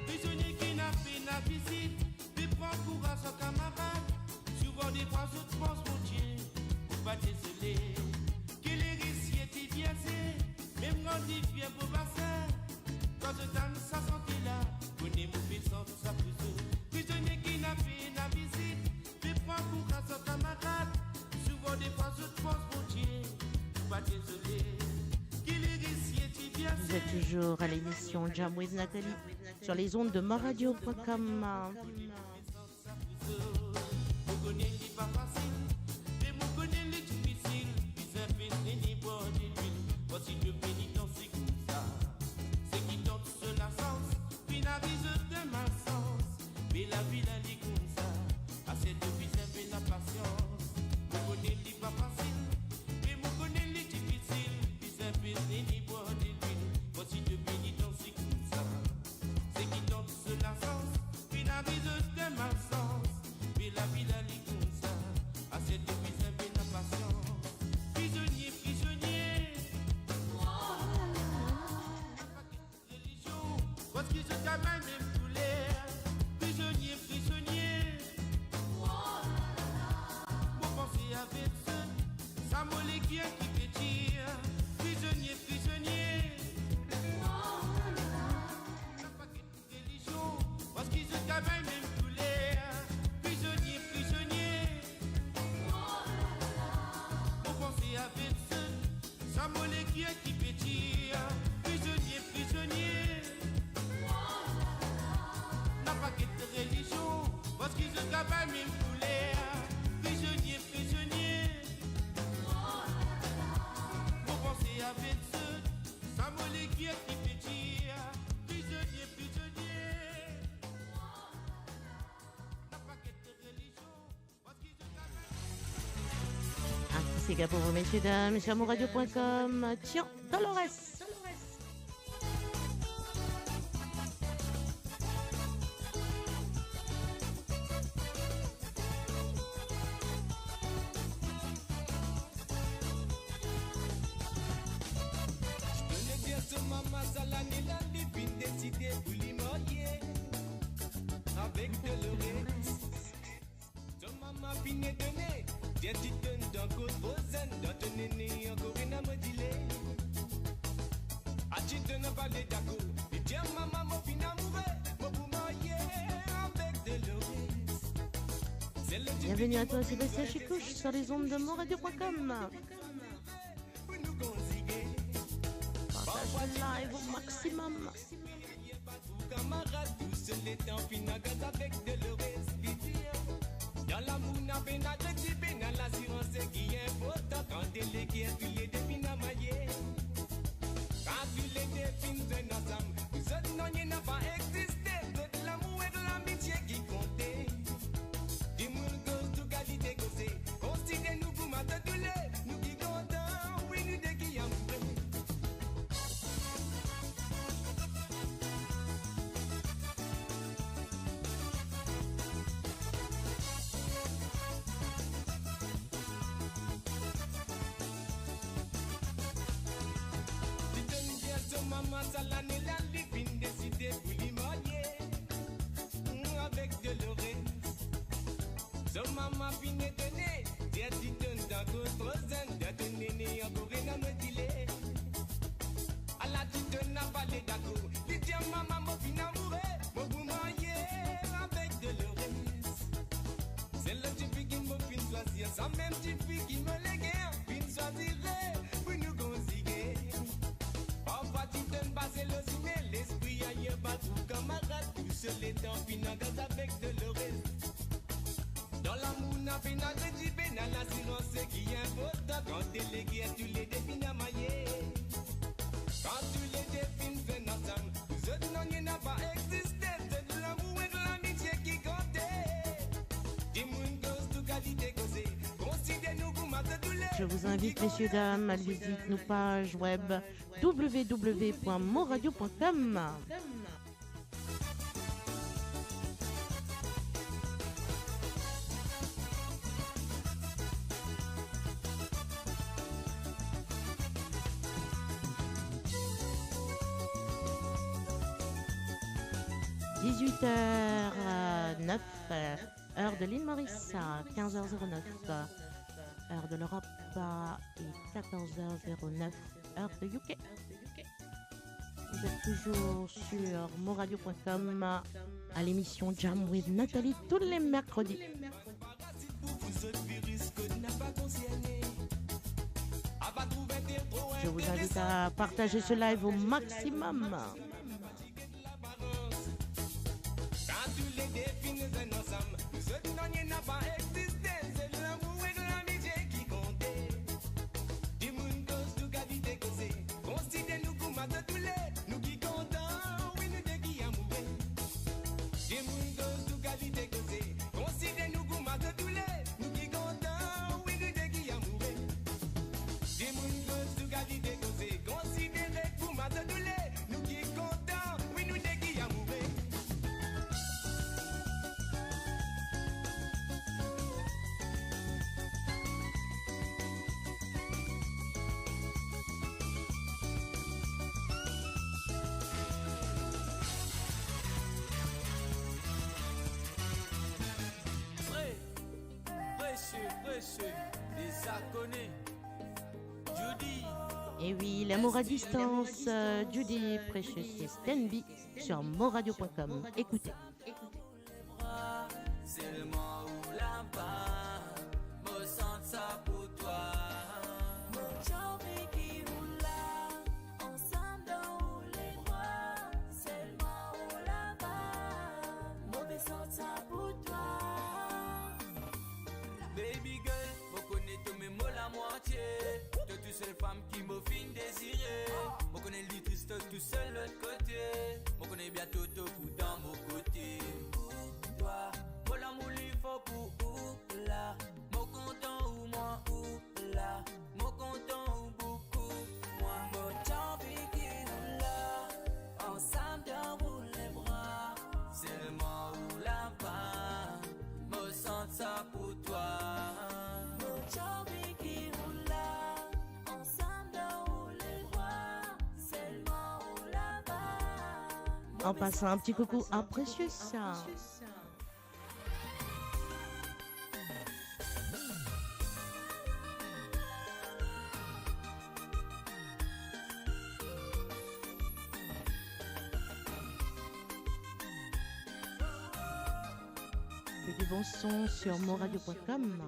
Prisonnier qui n'a fait la visite, puis prend courage à camarade. Souvent des fois, je pense, mon Dieu, pas désolé. Que les récits étaient biaisés, même quand il vient pour bassin. Quand je donne sa santé là, connais mon puissance, sa prison. Prisonnier qui n'a fait la visite, puis prend courage à camarade. Des fois, je pense, mon Dieu, pas désolé. Vous êtes toujours à l'émission Jam with Nathalie sur les ondes de monradio.com. Voici le pénitent, c'est comme ça. C'est qui tente sur la sens, puis la risée de malsens. Mais la vie, la lit comme ça. À cette vie, ça fait la patience. Vous connaissez pas facile, mais vous connaissez les difficiles. Puis ça fait ni boire de l'huile. Voici le pénitent, c'est comme ça. C'est qui tente sur la sens, puis la risée de malsens. Mais la vie, la lit comme ça. À cette vie, ça fait la patience. Prisonnier, prisonnier. Parce qu'ils se travaillent même tous les prisonniers, prisonniers. Vous pensez avec ça molécule qui pétille. Prisonniers, prisonniers. Parce qu'ils se travaillent même tous les prisonniers, prisonniers. Vous pensez avec Samolé qui pétille, prisonnier, prisonnier. N'a pas quitté religion, parce qu'ils se capent même poulet. Prisonnier, prisonnier. Vous pensez avec ceux, Samolé qui pétille, prisonnier, prisonnier. N'a pas quitté religion, parce qu'ils se capent. Un petit Sega pour vous, messieurs, dames, sur moradio.com. Tiens, Dolores. Maman Salani l'a divine décidé pour l'y marier avec Dolores. Ton maman fini donné, tiens tu donnes dans cause Rosen, dans ton aîné encore une amodilé. Ah tu donnes pas les d'accord, et tiens maman mon fin amoureux, mon pour marier avec Dolores. Bienvenue à toi, Sébastien Chicouche, sur les ondes de moradio.com. Partage live au maximum. Camarades, tous les temps finagas avec Dolores Vivier. Dans l'amour n'a pas d'agrédité, dans l'assurance qui est important. Quand délégué, tu les défines à mailler. Quand tu les défines d'un ensemble, vous autres non, il n'a pas existé. De l'amour et de l'amitié qui comptait. Dis-moi le gosse, tout qualité gossé. Considère-nous comme à te douler. Nous qui comptons, oui, nous des qui amoureux. Maman Salani l'a divine décidé pour l'y marier avec Dolores. Son maman fini donné, tiens tu donnes dans d'autres zen, de ton aîné encore une amodilé. À la tu donnes à parler d'accord, dis tiens maman mon fin amoureux, mon vous marier avec Dolores. C'est le petit fille qui me fin choisir, sans même petit fille qui me léguer, fin choisirait pour nous consider. Parfois tu donnes passer le ciné, l'esprit ailleurs battu camarade, tout seul les temps finagas avec Dolores. Dans l'amour n'a pas d'agrédité, dans l'assurance qui est important. Quand délégué, tu les défines à mailler. Quand tu les défines d'un ensemble, vous autres non, il n'a pas existé. C'est de l'amour et de l'amitié qui comptait. Dis-moi une cause, tout qualité causée. Considère-nous comme à te douler. Je vous invite, messieurs, dames, à visiter nos pages web www.moradio.com. 18h09, heure de l'île Maurice, 15h09, heure de l'Europe et 14h09, heure de UK. Vous êtes toujours sur moradio.com à l'émission Jam with Nathalie tous les mercredis. Je vous invite à partager ce live au maximum. Quand tu les défines un ensemble, nous autres non, il n'a pas existé. C'est de l'amour et de l'amitié qui comptait. Dis-moi une cause, tout qualité causée. Considère-nous comme à te douler. Nous qui comptons, oui, nous des qui amoureux. Dis-moi une cause, tout qualité causée. Considère-nous comme à te douler. Nous qui comptons, oui, nous des qui amoureux. Dis-moi une cause, tout qualité causée. Considérez comme à te douler. Nous qui comptons, oui, nous des qui amoureux. Précieux, désarconné, Judy. Et oui, l'amour à distance, Judy Precious et Stanby sur moradio.com. Écoutez. Seulement où là-bas, me sens ça pour toi. Mon envie qui En passant un petit coucou à Precious. Que du bon son sur moradio.com.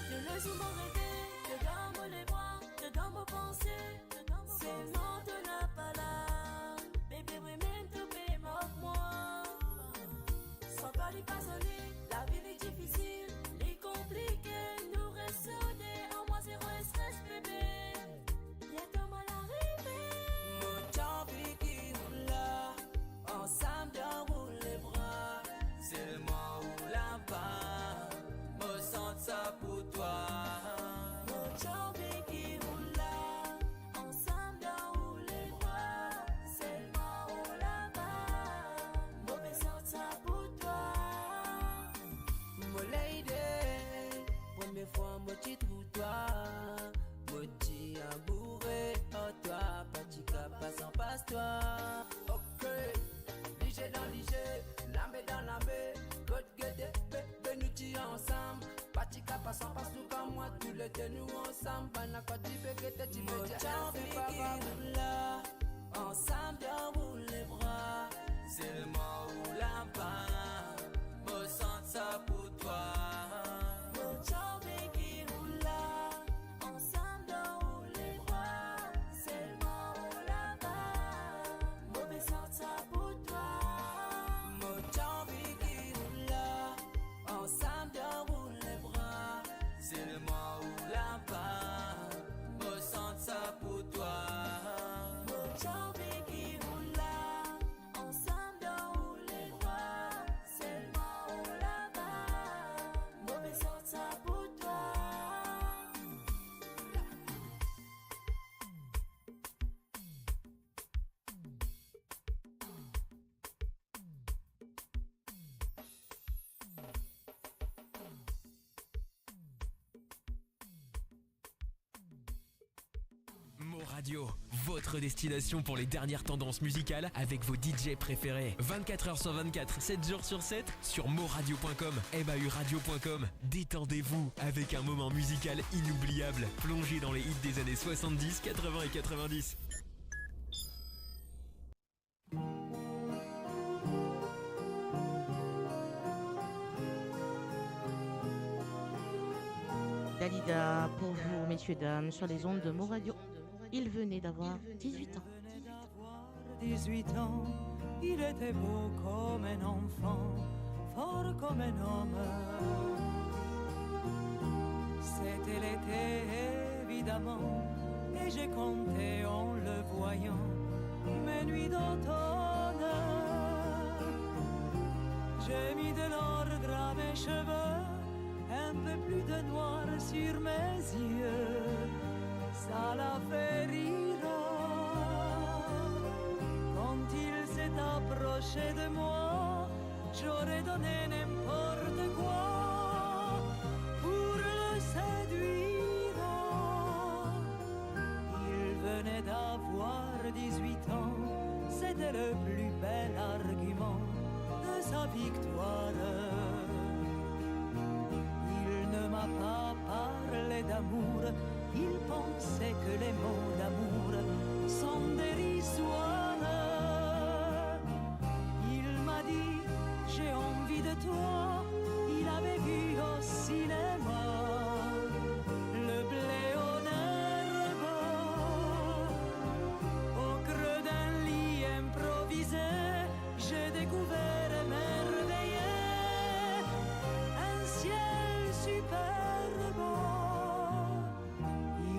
Je laisse mon rêver, je dans les bras, je dans vos pensées, c'est mort de la palabre, bébé, oui, même tout est mort, moi. Sans pas les passer, la vie est difficile, les compliqués, nous ressonnez, en moi zéro stress, bébé. Bientôt mal arrivé. Mon envie qui roule là, ensemble déroule les bras. C'est le moi ou là-bas, me sens ça pour toi. Mon envie qui roule là, ensemble déroule les bras. C'est le moi ou là-bas, mauvais sens ça pour toi. Mon lady, première fois moi tu trouves toi. Moi tu amoureux, oh toi, petit cap passant passe-toi. Ok, lige dans lige, lambe dans lambe, God guide, bébé nous tu ensemble. Petit cap passant passe tout comme moi, tous les deux nous ensemble. Bana quoi tu fais que tu veux dire, c'est pas grave. Là, ensemble déroule les bras. C'est le moi ou là-bas, me sens ça pour toi. Mon envie qui roule là, ensemble déroule les bras. C'est le moi ou là-bas, mauvais sens ça pour toi. Mon envie qui roule là, ensemble déroule les bras. C'est le moi ou là-bas, me sens ça pour toi. Mon envie qui roule là, ensemble déroule les bras. C'est le moi ou là-bas, mauvais sens ça pour toi. Mo Radio, votre destination pour les dernières tendances musicales avec vos DJ préférés. 24h sur 24, 7 jours sur 7 sur moradio.com, mahuradio.com. Détendez-vous avec un moment musical inoubliable. Plongez dans les hits des années 70, 80 et 90. Dalida pour vous, messieurs, dames, sur les ondes de Mo Radio. Il venait d'avoir 18 ans. 18 ans, il était beau comme un enfant, fort comme un homme. C'était l'été évidemment, et j'ai compté en le voyant mes nuits d'automne. J'ai mis de l'ordre à mes cheveux, un peu plus de noir sur mes yeux, ça l'a fait rire. Quand il s'est approché de moi, j'aurais donné n'importe quoi pour le séduire. Il venait d'avoir 18 ans, c'était le plus bel argument de sa victoire. Il ne m'a pas parlé d'amour, il pensait que les mots d'amour sont dérisoires. Il m'a dit j'ai envie de toi, il avait vu au cinéma le blé en herbe, au creux d'un lit improvisé, j'ai découvert émerveillé un ciel superbe.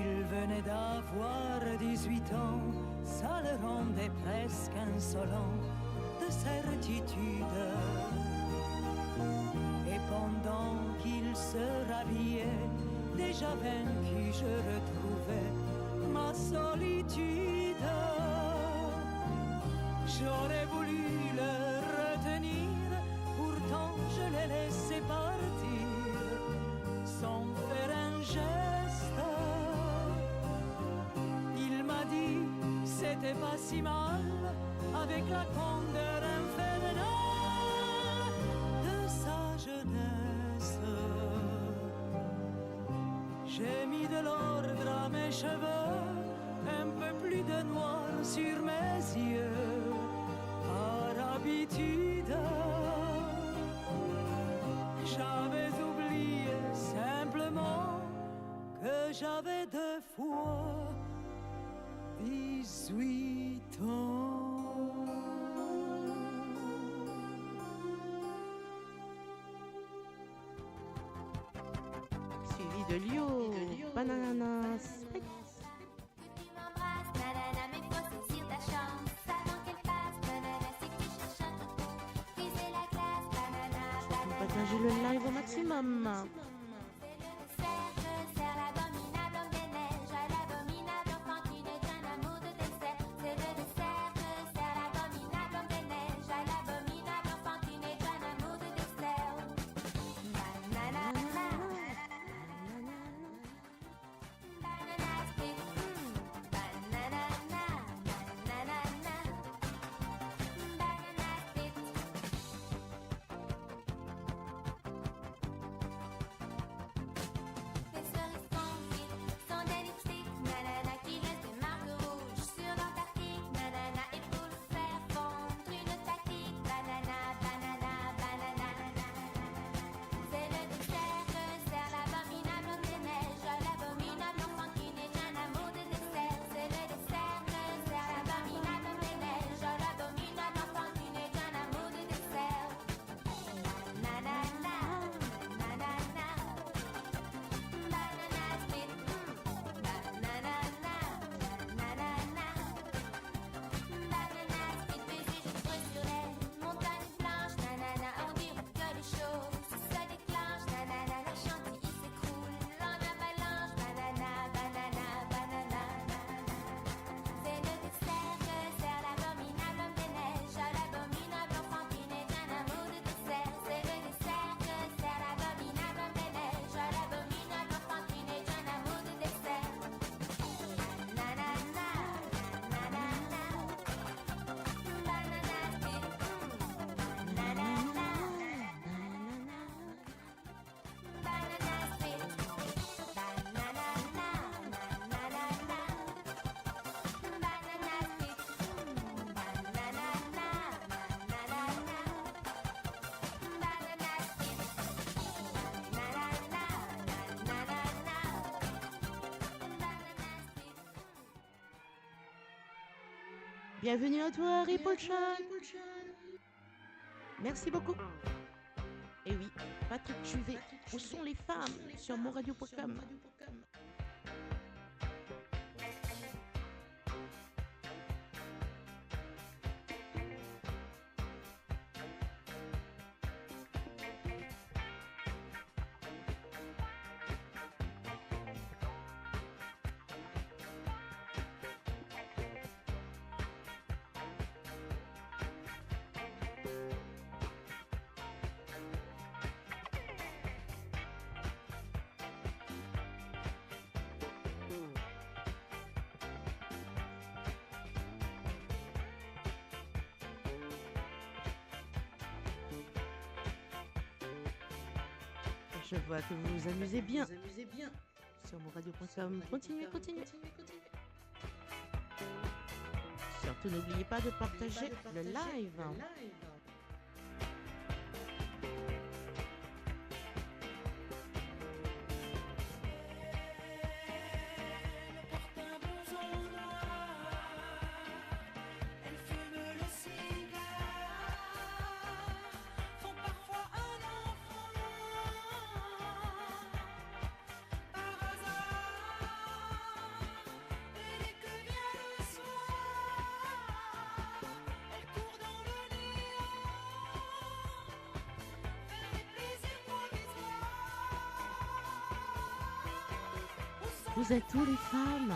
Il venait d'avoir 18 ans, ça le rendait presque insolent de certitude. Et pendant qu'il se rhabillait, déjà vaincu, je retrouvais ma solitude. J'aurais voulu le retenir, pourtant je l'ai laissé partir sans faire un geste. Il m'a dit c'est n'était pas si mal avec la candeur infernale de sa jeunesse. J'ai mis de l'ordre à mes cheveux, un peu plus de noir sur mes yeux, par habitude. J'avais oublié simplement que j'avais 2 fois 18 ans. Suivi de Lio, Banana Spec. Partagez le live au maximum. Bienvenue à toi, Ripolchan. Merci beaucoup. Et oui, Patrick Juvet, où sont les femmes sur moradio.com. Je vois que vous vous amusez bien. Sur moradio.com. Continuez. Surtout n'oubliez pas de partager le live. Vous êtes tous les femmes.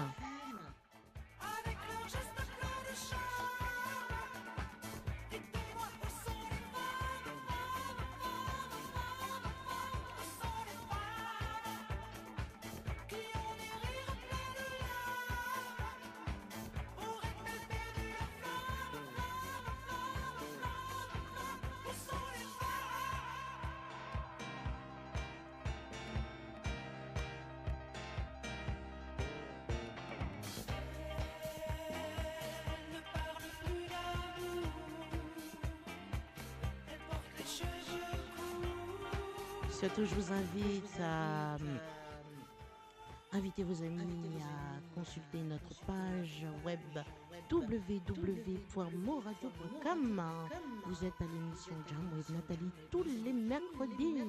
Surtout, je vous invite à inviter vos amis à consulter notre page web www.moradio.com. Vous êtes à l'émission Jam with Nathalie tous les mercredis.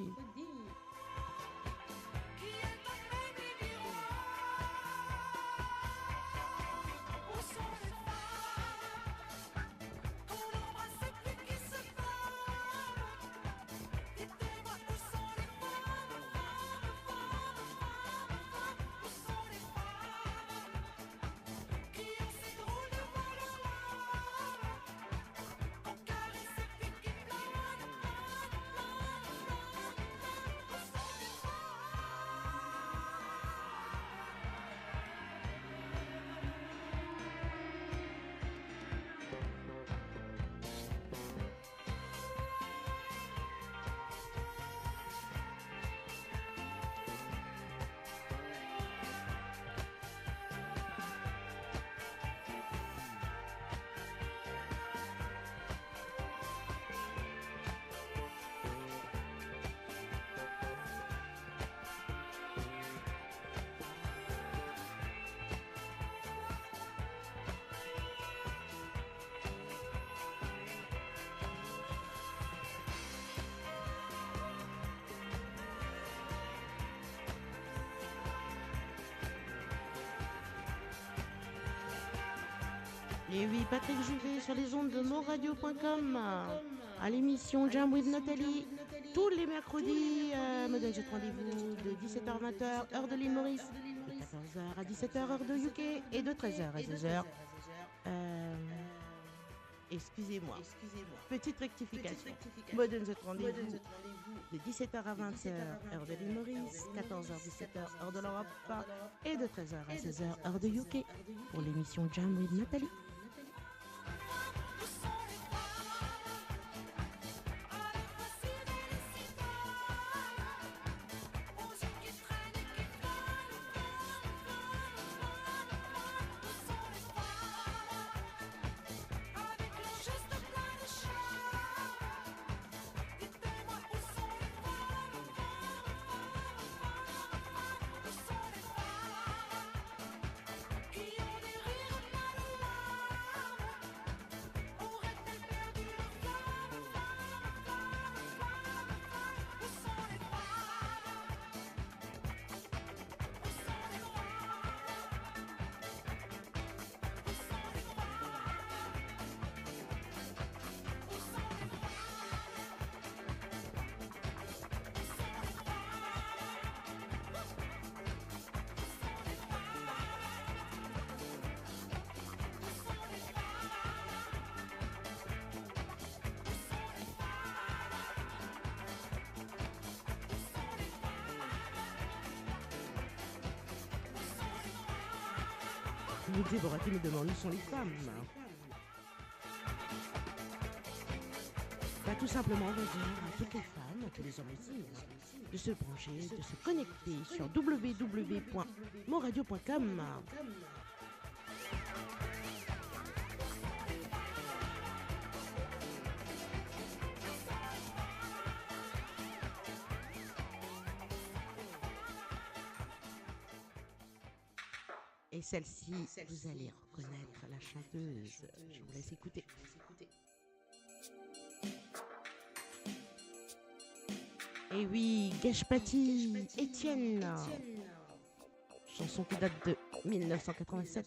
Et oui, Patrick Juvet sur les ondes de moradio.com à l'émission Jam with Nathalie tous les mercredis. Me donne ce rendez-vous de 17h à 20h, heure de l'île Maurice, de 14h à 17h, heure de UK, et de 13h à 16h. Excusez-moi, petite rectification. Me donne ce rendez-vous de 17h à 20h, heure de l'île Maurice, 14h, 17h, heure de l'Europe, et de 13h à 16h, heure de UK, pour l'émission Jam with Nathalie. Vous Déborah qui me demande où sont les femmes. Bah, tout simplement, on va dire à toutes les femmes, à tous les hommes aussi, de se brancher, de se connecter sur www.moradio.com. Et celle-ci, vous allez reconnaître la chanteuse. Je vous laisse écouter. Et oui, Geshpati, Étienne. Chanson qui date de 1987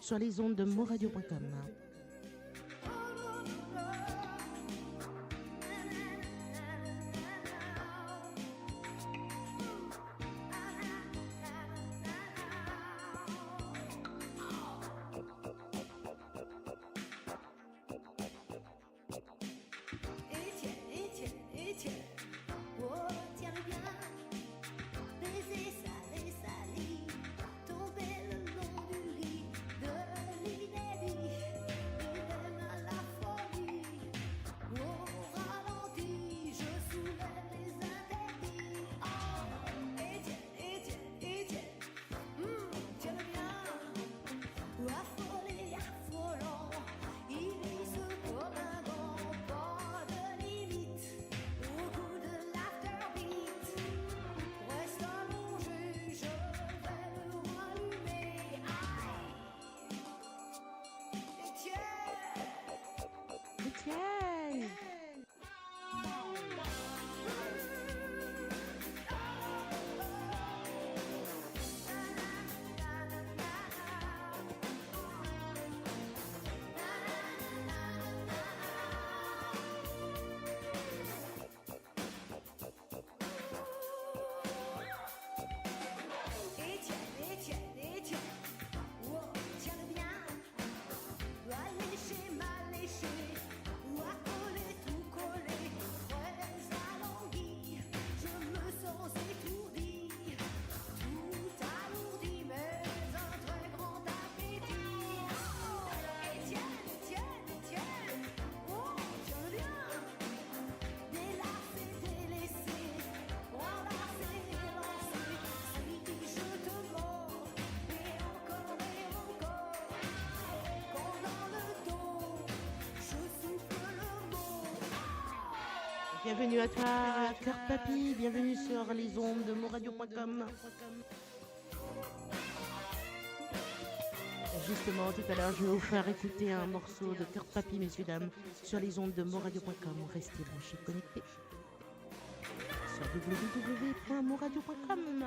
sur les ondes de moradio.com. Bienvenue à toi, Cœur Papy. Bienvenue sur les ondes de moradio.com. Justement, tout à l'heure, je vais vous faire écouter un morceau de Cœur Papy, messieurs, dames, sur les ondes de moradio.com. Restez branchés, connectés sur www.moradio.com.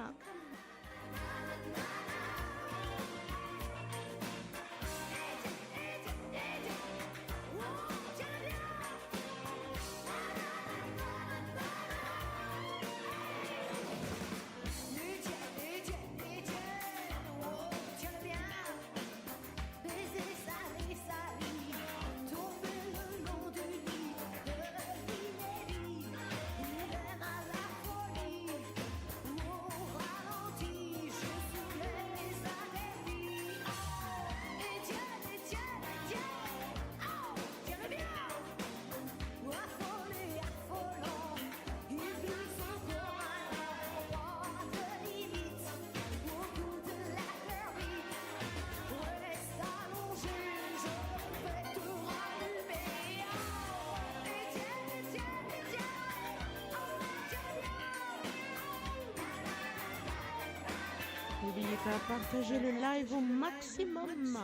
N'oubliez pas, partagez le live au maximum.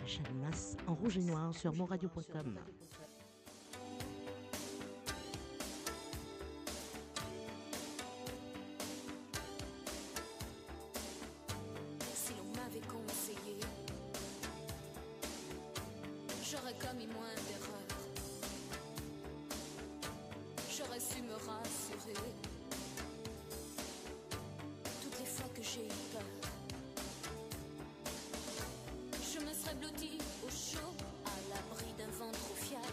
Chalmas en rouge et noir sur monradio.com. Si l'on m'avait conseillé, j'aurais commis moins d'erreurs. J'aurais su me rassurer toutes les fois que j'ai eu peur. Je me serais blottie au chaud, à l'abri d'un vent trop fier,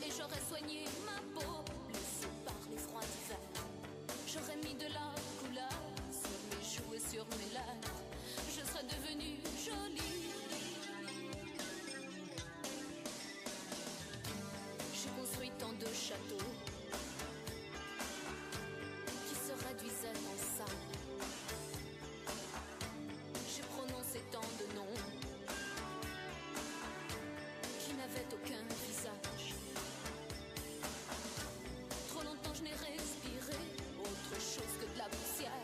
et j'aurais soigné ma peau, blessée par les froids d'hiver. J'aurais mis de la couleur sur mes joues et sur mes lèvres. Je serais devenue jolie. J'ai construit tant de châteaux qui se réduisaient en sable. J'ai prononcé tant de noms qui n'avaient aucun visage. Trop longtemps je n'ai respiré autre chose que de la poussière.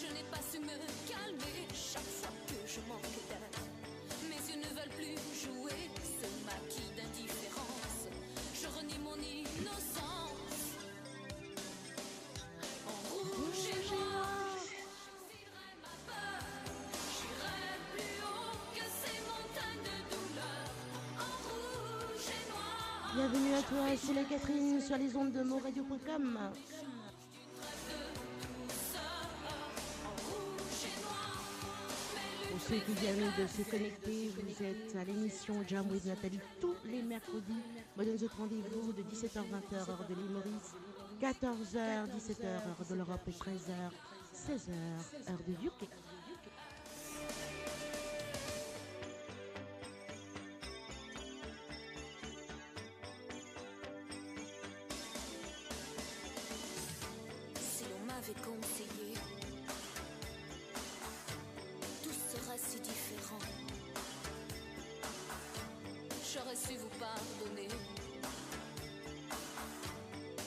Je n'ai pas su me calmer chaque fois que je manque d'air. Mes yeux ne veulent plus jouer ce maquis d'indifférence. Je renie mon innocence. En rouge et noir, j'enfilerai ma peur. J'irai plus haut que ces montagnes de douleur. En rouge et noir. Bienvenue à toi, c'est la Catherine sur les ondes de moradio.com. Pour ceux qui viennent de se connecter, vous êtes à l'émission Jam with Nathalie tous les mercredis. Moi, donne votre rendez-vous de 17h-20h, heure de l'île Maurice, 14h-17h, heure de l'Europe, et 13h-16h, heure de UK. Si l'on m'avait conseillé, tout serait si différent. J'aurais su vous pardonner.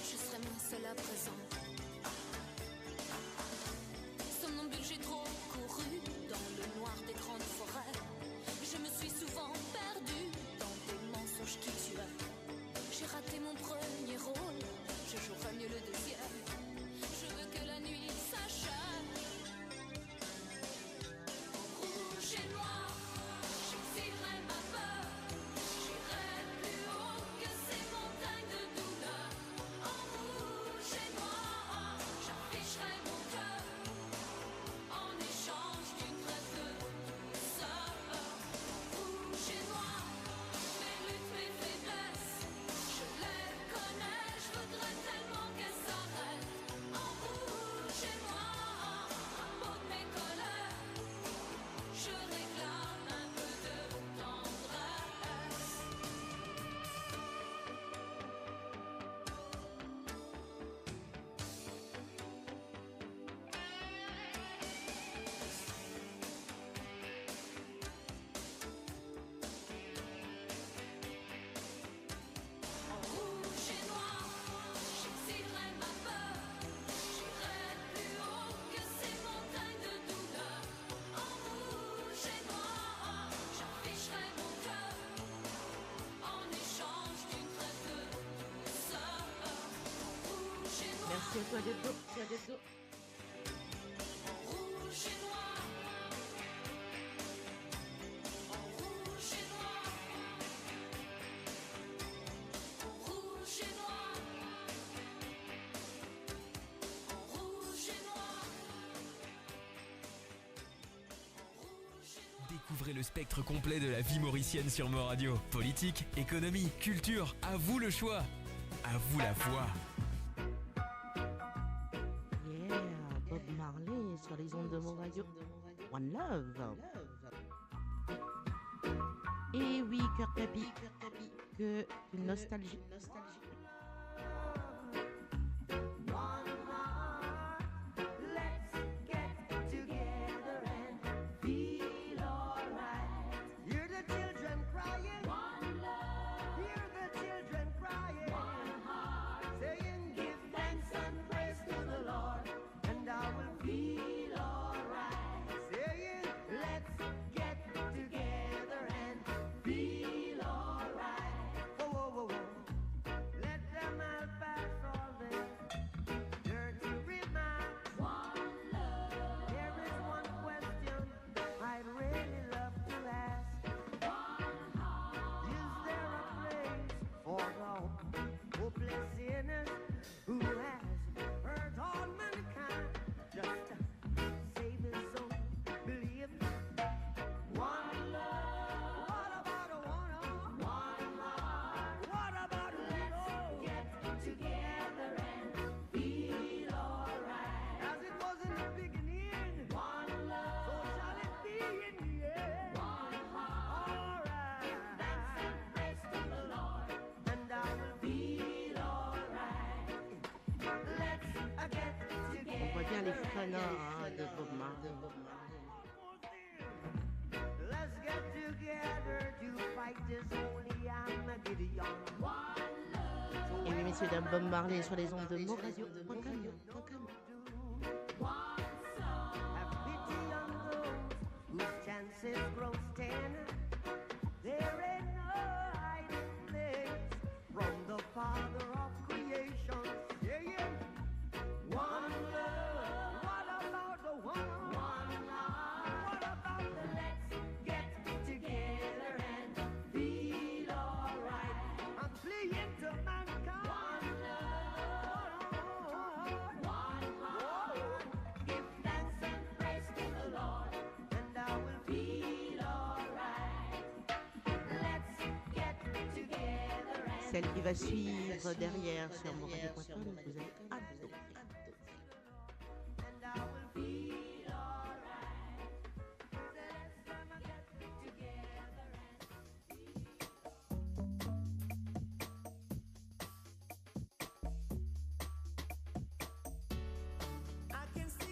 Je serais moins seule à présent. Somnambule, j'ai trop couru tu as des dos, tu as des dos. Rouge et noir. Rouge et noir. Rouge et noir. Rouge et noir. Découvrez le spectre complet de la vie mauricienne sur Mo Radio. Politique, économie, culture, à vous le choix. À vous la voix. Yeah, Bob Marley sur les ondes de Mo Radio. One Love. Et oui, cœur tapis, que une nostalgie. Les fans de Bob Marley. Let's get together to fight this holy Armageddon. Et oui, messieurs, dames, Bob Marley sur les ondes de Mo Radio. Have pity on those whose chances grow thin. There ain't no hiding place from the Father of creation. Yeah, yeah. One love. What about the one? One love. What about the let's get together and feel alright? I'm fleeing to mankind. One love. One heart. Give thanks and praise to the Lord, and I will feel alright. Let's get together and Celle qui va suivre derrière sur moradio.com, vous allez adorer.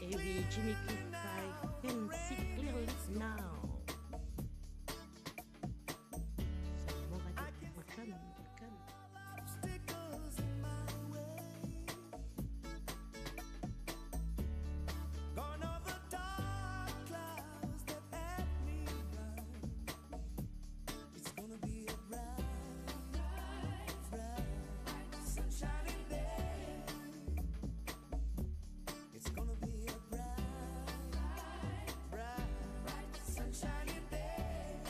Et oui, Jimmy Cliff, I can see clearly now. Sur moradio.com. Gone over dark clouds that had me blind. It's gonna be a bright, bright, sunshiny day. It's gonna be a bright, bright, sunshiny day.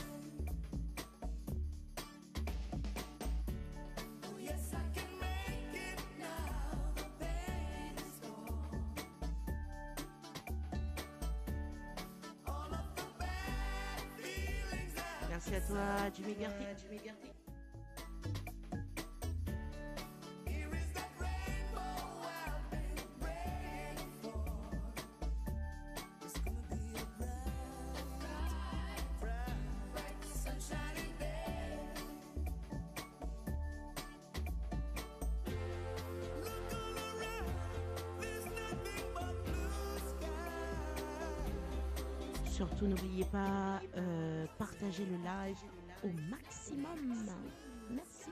Oh yes, I can make it now. The pain is gone. All of the bad feelings that Merci à toi, Jimmy Garty. here is that rainbow I've been praying for. It's gonna be a bright, bright, sunshiny day. Look all around, there's nothing but blue sky. Surtout, n'oubliez pas, partagez le live au maximum. Merci.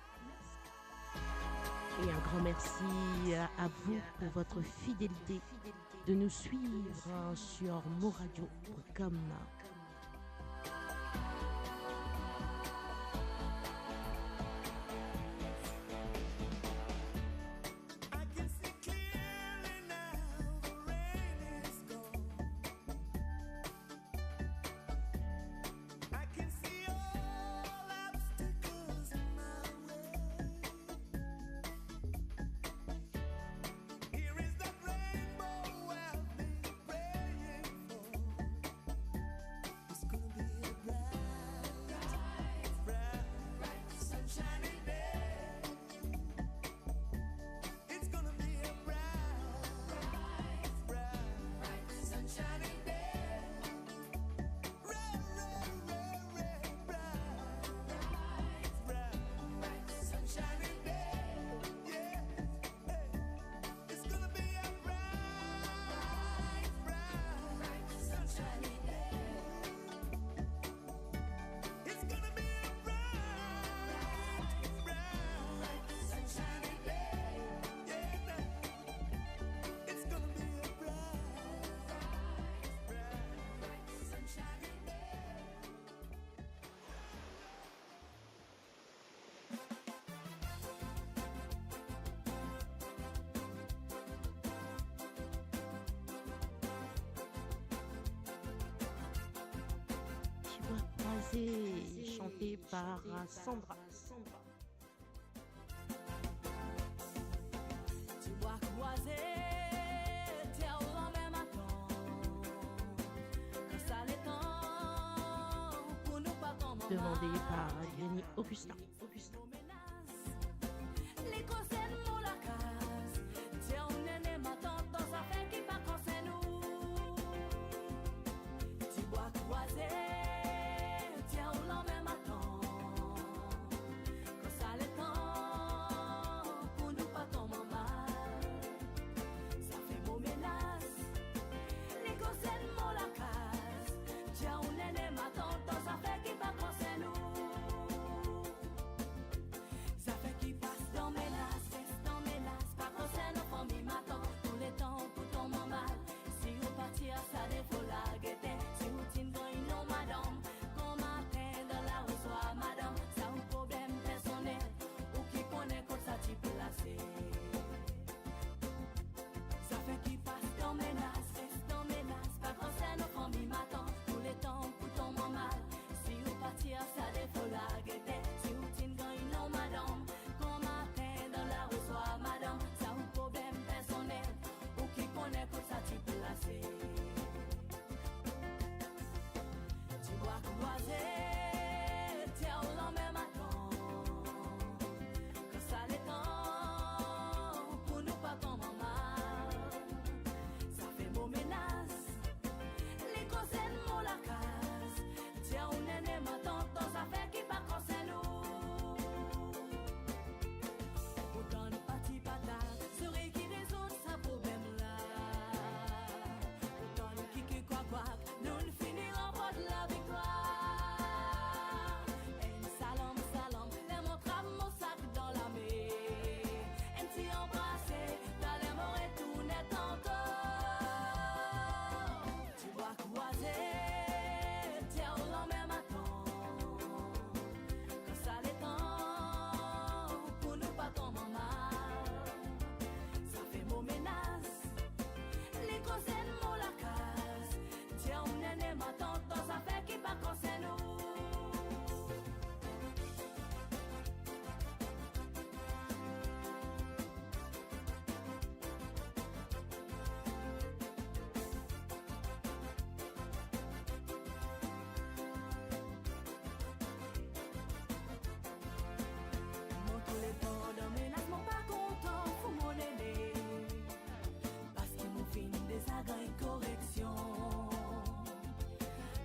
Et un grand merci à vous pour votre fidélité de nous suivre sur moradio.com. I can see clearly now. Passé, chanté par Sandra. Tu bois croisé, terre au même matin. Que ça l'étend, pour nous pas tomber. Demandé par Yannick Augustin. Les conseils mon la case, tiens on est matin dans sa fait qui pas conseil nous. Tu bois croisé, tiens on l'en même matin. Que ça l'étend, pour nous pas tomber mal. Ça fait beau menace. Les conseils mon la case, tiens on est matin dans sa fait qui pas conseil nous. Ça fait qui passe dans mes lasses, pas conseil nos familles m'attend. Tous les temps pour tomber mal. Si vous partir, ça défaut la guetter. Si vous t'in gagne non madame, qu'on matin dans la rue soit madame. Ça un problème personnel, ou qui connaît comme ça tu peux lasser. Ça fait qui passe dans mes lasses, pas conseil nos familles m'attend. Tous les temps pour tomber mal. Si vous partir, ça défaut la guetter. Si vous t'in gagne non madame, qu'on matin dans la rue soit madame. Ça un problème personnel, ou qui connaît comme ça tu peux lasser. Tu vois croiser, tiens au lendemain matin. Que ça l'étend, pour nous pas tomber mal. Ça fait beau menace. Les conseils mon la case. Tiens on est matin dans sa fait qui pas conseil nous. Autant nous parti patate, serait qui résout sa problème là. Autant nous qui quoi, nous ne finirons pas de la victoire. Un salam, les montres mon sac dans la mer. Un petit embrassé, dans les morts et tout n'est tantôt. Tu vois croiser, tiens au lendemain matin. Que ça l'étend, pour nous pas tomber mal. Ça fait beau menace. Les conseils mon la case. Tiens on est matin dans sa fait qui pas conseil nous. Mon tous les temps de menace, mon pas content pour mon aîné. Parce qu'il m'ont fait une désagréable correction.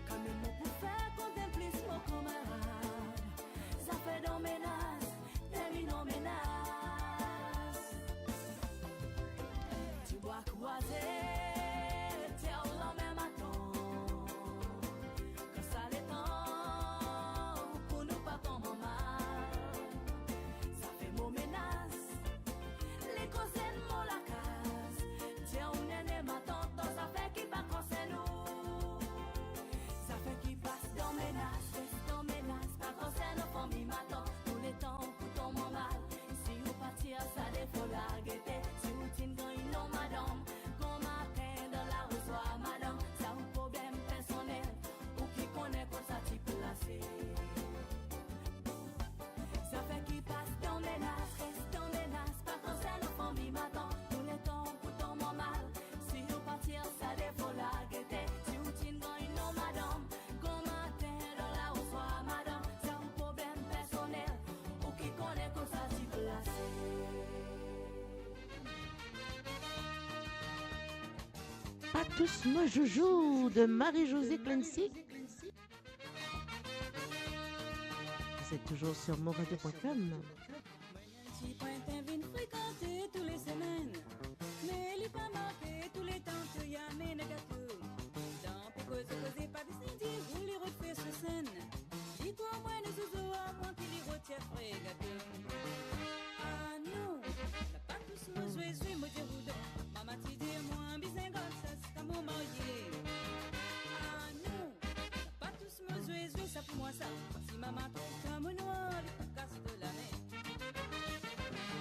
Quand même mon pour faire contempler mon camarade. Ça fait dans menace, termine en menace. Tu bois croiser, tiens au lendemain matin. Que ça l'étend, pour nous pas tomber mal. Ça fait beau menace. Les conseils mon la case. Tiens on est matin dans sa fait qui pas conseil nous. Ça fait qui passe dans menace, pas conseil nos familles m'attend. Tous les temps pour tomber mal. Si vous partir, ça défaut la guetter. Si vous t'in gagne non madame, qu'on matin dans la rue soit madame. Ça un problème personnel, ou qui connaît comme ça tu peux lasser. Ça fait qui passe dans menace, pas conseil nos familles m'attend. Tous les temps pour tomber mal. Si vous partir, ça défaut la guetter. Si vous t'in gagne non madame, qu'on matin dans la rue soit madame. Ça un problème personnel, ou qui connaît comme ça tu peux lasser. Pas tous moi joujou de Marie-Josée Clancy. C'est toujours sur moradio.com. Si printemps vient fréquenter tous les semaines, mais il n'est pas marqué tous les temps qu'il y a mes gâteaux. Dans pour causer pas de sentir, vous les refait sur scène. Dis-toi, moi, les oiseaux, à moins qu'il y retient frais gâteaux. Ah non, t'as pas tous nos jouets, je vais me dire où donc. Maman, tu dis, moi, un bisin comme ça, c'est comme mon marié. Ah non, t'as pas tous nos jouets, ça pour moi, ça. Si maman trouve comme noir, les casse de la mer.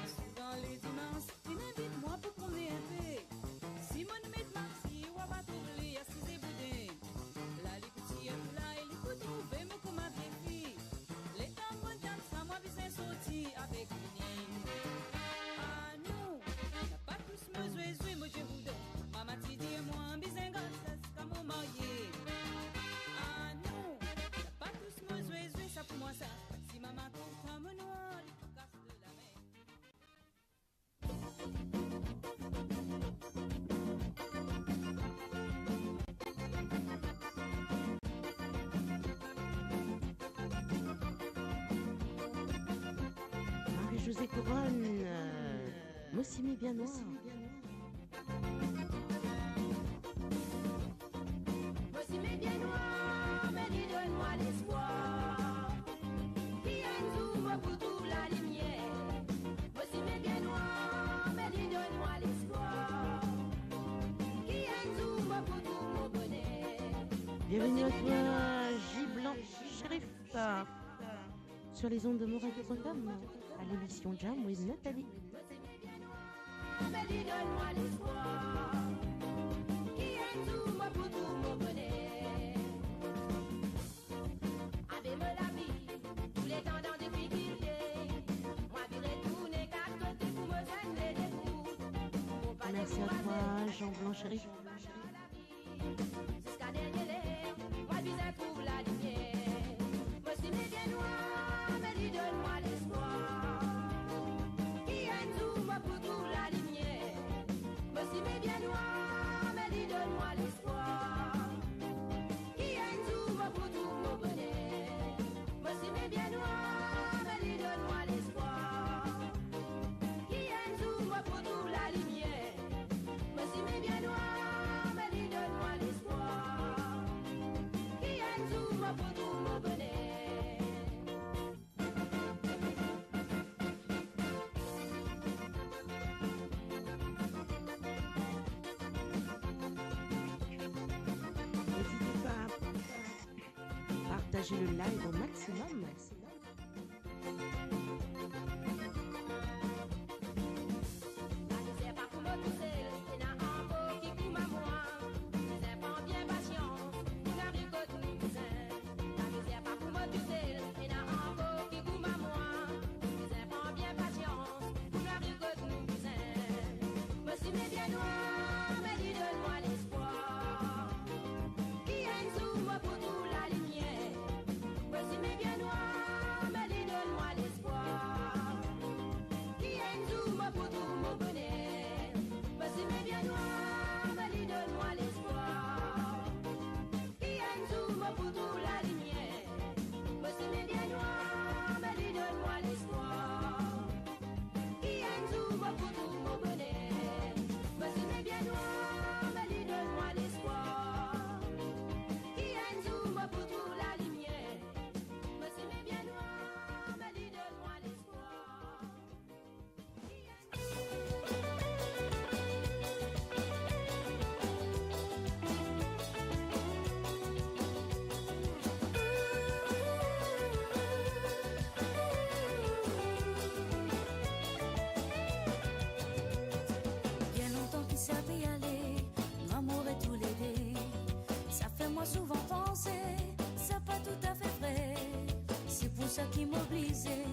Souvent les dimanches, tu m'invites moi pour promener un peu. Si mon mec Maxi, ou à pas trouver, des couronnes. Mossimi bien noir. Mossimi bien noir, mais dis donne-moi l'espoir. Qui en moi pour tout la lumière. Mossimi bien noir, mais dis donne-moi l'espoir. Qui en moi pour tout mon bonheur. Bienvenue à toi, J. Blanc, Shérif. Sur les ondes de Moradio.com, à l'émission Jam with Nathalie. Mais dis donne-moi l'espoir. Qui en moi pour tout mon bonheur. Avec-moi la vie, tous les temps dans difficulté. Moi, je vais retourner quatre côtés pour me donner des coups. Merci à toi, Jean Blanc, Shérif. Jusqu'à dernier l'air, moi, je vais trouver la lumière. Moi, si mes bien noirs, mais dis donne-moi l'espoir. Qui en moi pour tout la lumière. Moi, si mes bien noirs, mais dis donne-moi l'espoir. Qui en moi pour tout mon bonheur. Moi, si mes bien noirs, mais dis donne-moi l'espoir. Qui en moi pour tout la lumière. Moi, si mes bien noirs, mais dis donne-moi l'espoir. Qui en moi pour tout mon bonheur. N'hésitez pas à partager le live au maximum. C'est pas pour me pousser, c'est un beau qui coule à moi. C'est pas bien patience, on a vu que nous c'est pas pour me pousser, c'est un beau qui coule à moi. C'est pas bien patience, on a vu que nous me suis mis bien noir, mais dis donne-moi l'espoir. Qui en sous moi pour tout la lumière. Me suis mis bien noir, mais dis donne-moi l'espoir. Qui en sous moi pour tout mon bonheur. Me suis mis bien noir, mais dis donne-moi l'espoir. Qui en sous moi pour tout la lumière. Me suis mis bien noir, mais dis donne-moi l'espoir. Qui en sous moi pour tout mon bonheur. Me suis mis bien noir, mais dis donne-moi l'espoir. Qui en sous moi pour tout la lumière. Me suis mis bien noir, mais dis donne-moi l'espoir. Bien longtemps qu'il savait y aller, l'amour et tout l'aider. Ça fait moi souvent penser, ça pas tout à fait vrai. C'est pour ça qu'il m'oblisait,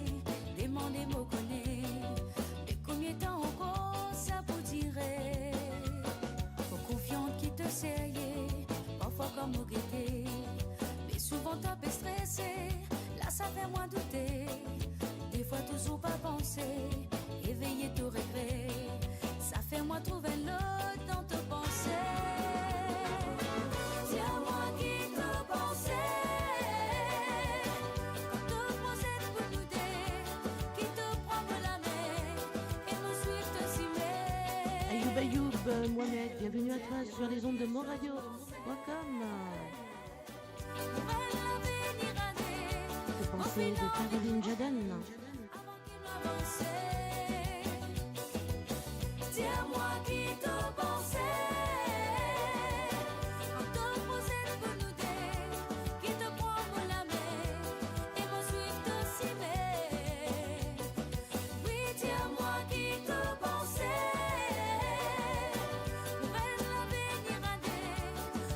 demander me connaître. Mais combien de temps encore ça vous dirait? Au confiante qui te serrait, parfois comme au guetté. Mais souvent t'as peu stressé, là ça fait moins douter. Des fois toujours pas penser, éveiller tout regret. Ça fait moi trouver l'autre dans te penser. C'est à moi qui te pensais. Quand te posais pour douter, qui te prend pour la main et me suivre te cimer. Ayoub, Mohamed, bienvenue à toi sur les ondes de Moradio.com. Que penser de Caroline Jaden? C'est à moi qui te pensais. Quand te posais pour nous deux, qui te prend pour la main et me suivre te cimer. Oui, c'est à moi qui te pensais. Pour elle l'avenir à des,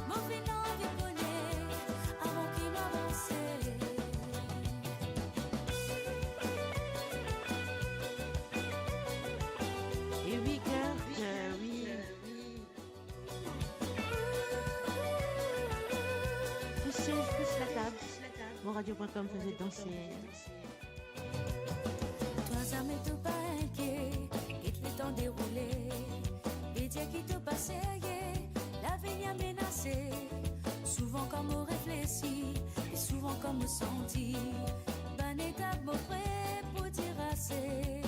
mon final de bonnet avant qu'il n'avance. Et oui, Kurt, oui. Pousse la table. Moradio.com faisait danser. Toi, ça m'est pas inquiet, quitte le temps déroulé. Et dire qui te passait, l'avenir menacé. Souvent comme on réfléchit, et souvent comme on sentit. Ban étape, mon prêt pour dire assez.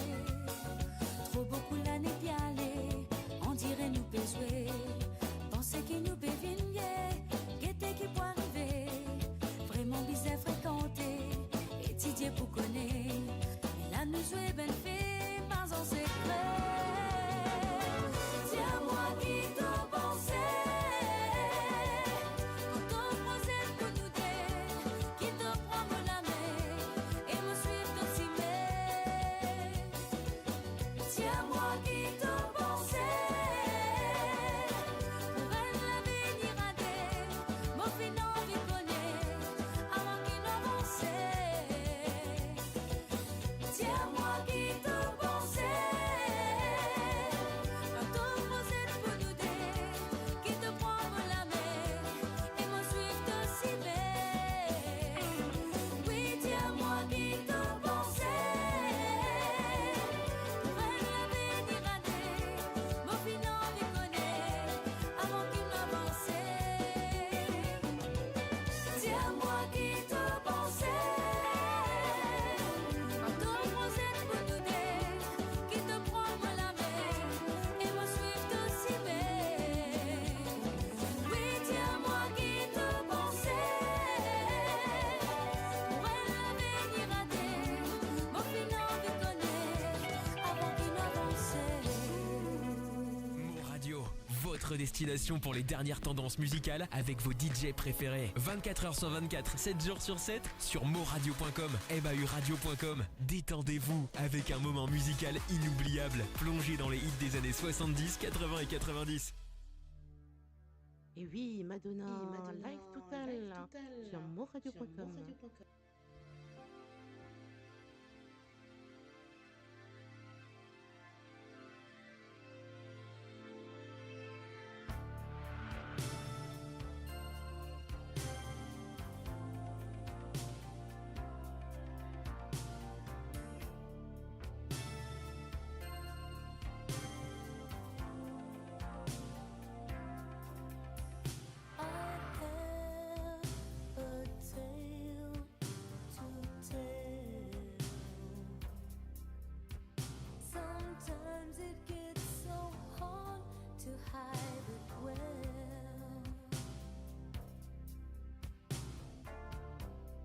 pour l'année d'y aller, on dirait nous besoin. Pensez qu'il nous bévigne, guetter qui peut arriver. Vraiment bizarre fréquenter, étudier pour connaître. Et là nous jouer ben fait, pas en secret. Tiens-moi qui te pensais. Quand on procède pour nous dire, qui te prend la main et me suivre d'aussi mais. Tiens-moi qui te pensais. Pour elle l'avenir à des, mon finon vite connaît, avant qu'il n'avance. Tiens-moi qui te pensais. Quand on procède pour nous dire, qui te prend la main et me suivre d'aussi mais. Oui, tiens-moi qui te pensais. Pour elle l'avenir à des, mon finon vite connaît, avant qu'il n'avance. Tiens-moi qui te pensais. Quand on procède pour nous dire, qui te prend la main et me suivre d'aussi mais. Oui, tiens-moi qui te pensais. Pour elle l'avenir à des, mon finon vite connaît, avant qu'il n'avance. Mo Radio, votre destination pour les dernières tendances musicales avec vos DJ préférés. 24h sur 24, 7 jours sur 7 sur moradio.com, mahuradio.com. Détendez-vous avec un moment musical inoubliable. Plongez dans les hits des années 70, 80 et 90. Et oui, Madonna, live total sur moradio.com. I have a tale to tell. Sometimes it gets so hard to hide it well.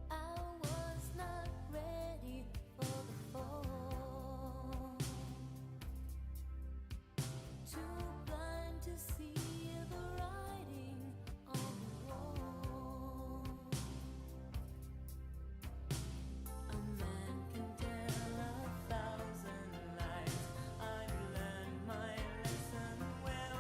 I was not ready for the fall. Too blind to see the writing on the wall. A man can tell 1,000 lies. I've learned my lesson well.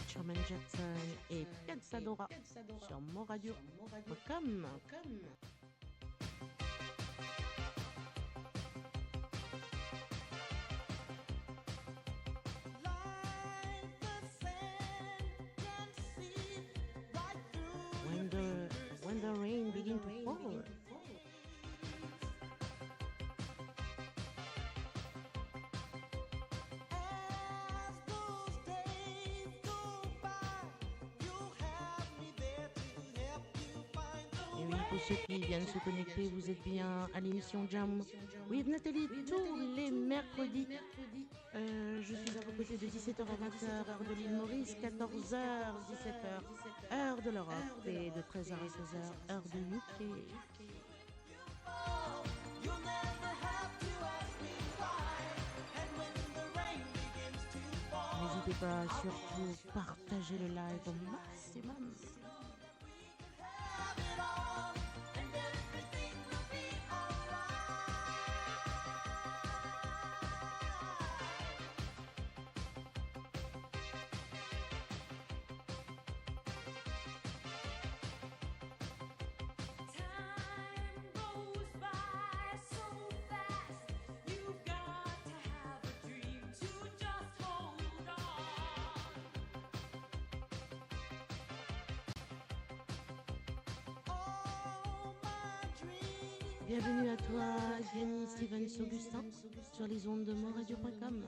Sherman Jackson et Pensadora sur moradio.com. When the rain begins to fall. Et oui, pour ceux qui viennent se connecter, vous êtes bien à l'émission Jam with Nathalie tous les mercredis. Je suis à vos côtés de 17h à 20h, heure de l'île Maurice, 14h, 17h, heure de l'Europe, et de 13h à 16h, heure de UK. N'hésitez pas à surtout partager le live au maximum. Bienvenue à toi, Jenny Stevens Augustin, sur les ondes de monradio.com.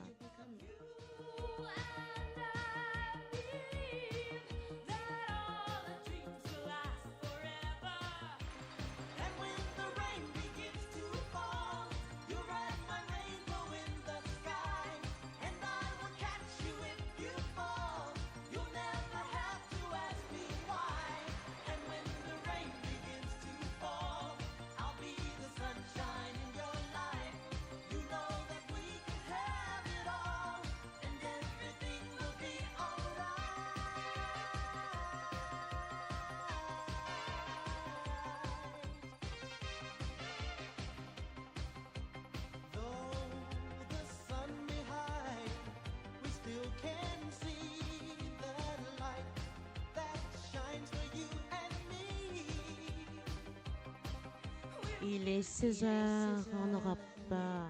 Il est 16h, on n'aura pas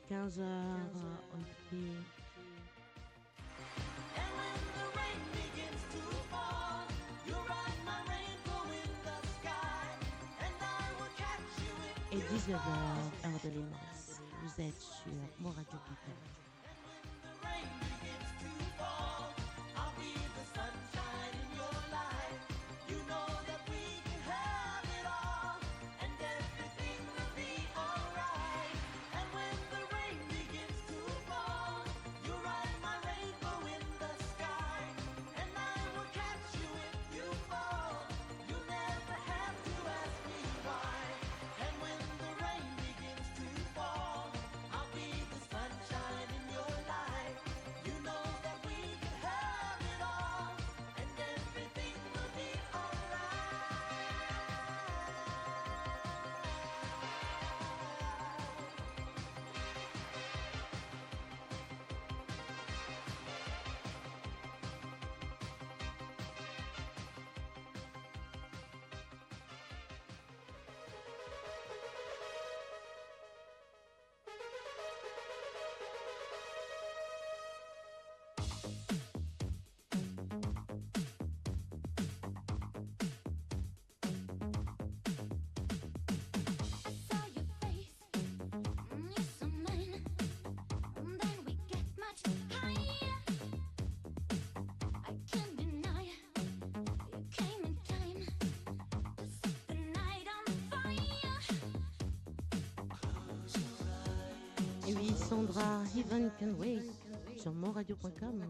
15h, ok. Et 19h, heure de l'île Maurice. Vous êtes sur moradio.com. Et oui, Sandra, Even Can Wait, sur monradio.com.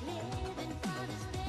Living for this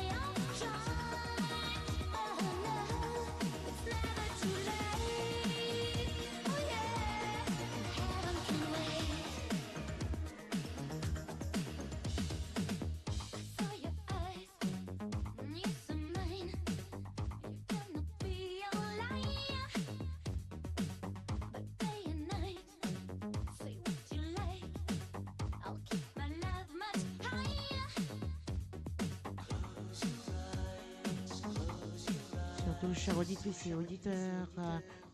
tous, chers auditrices et auditeurs.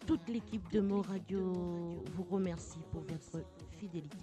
Toute l'équipe de Mo Radio vous remercie pour votre fidélité.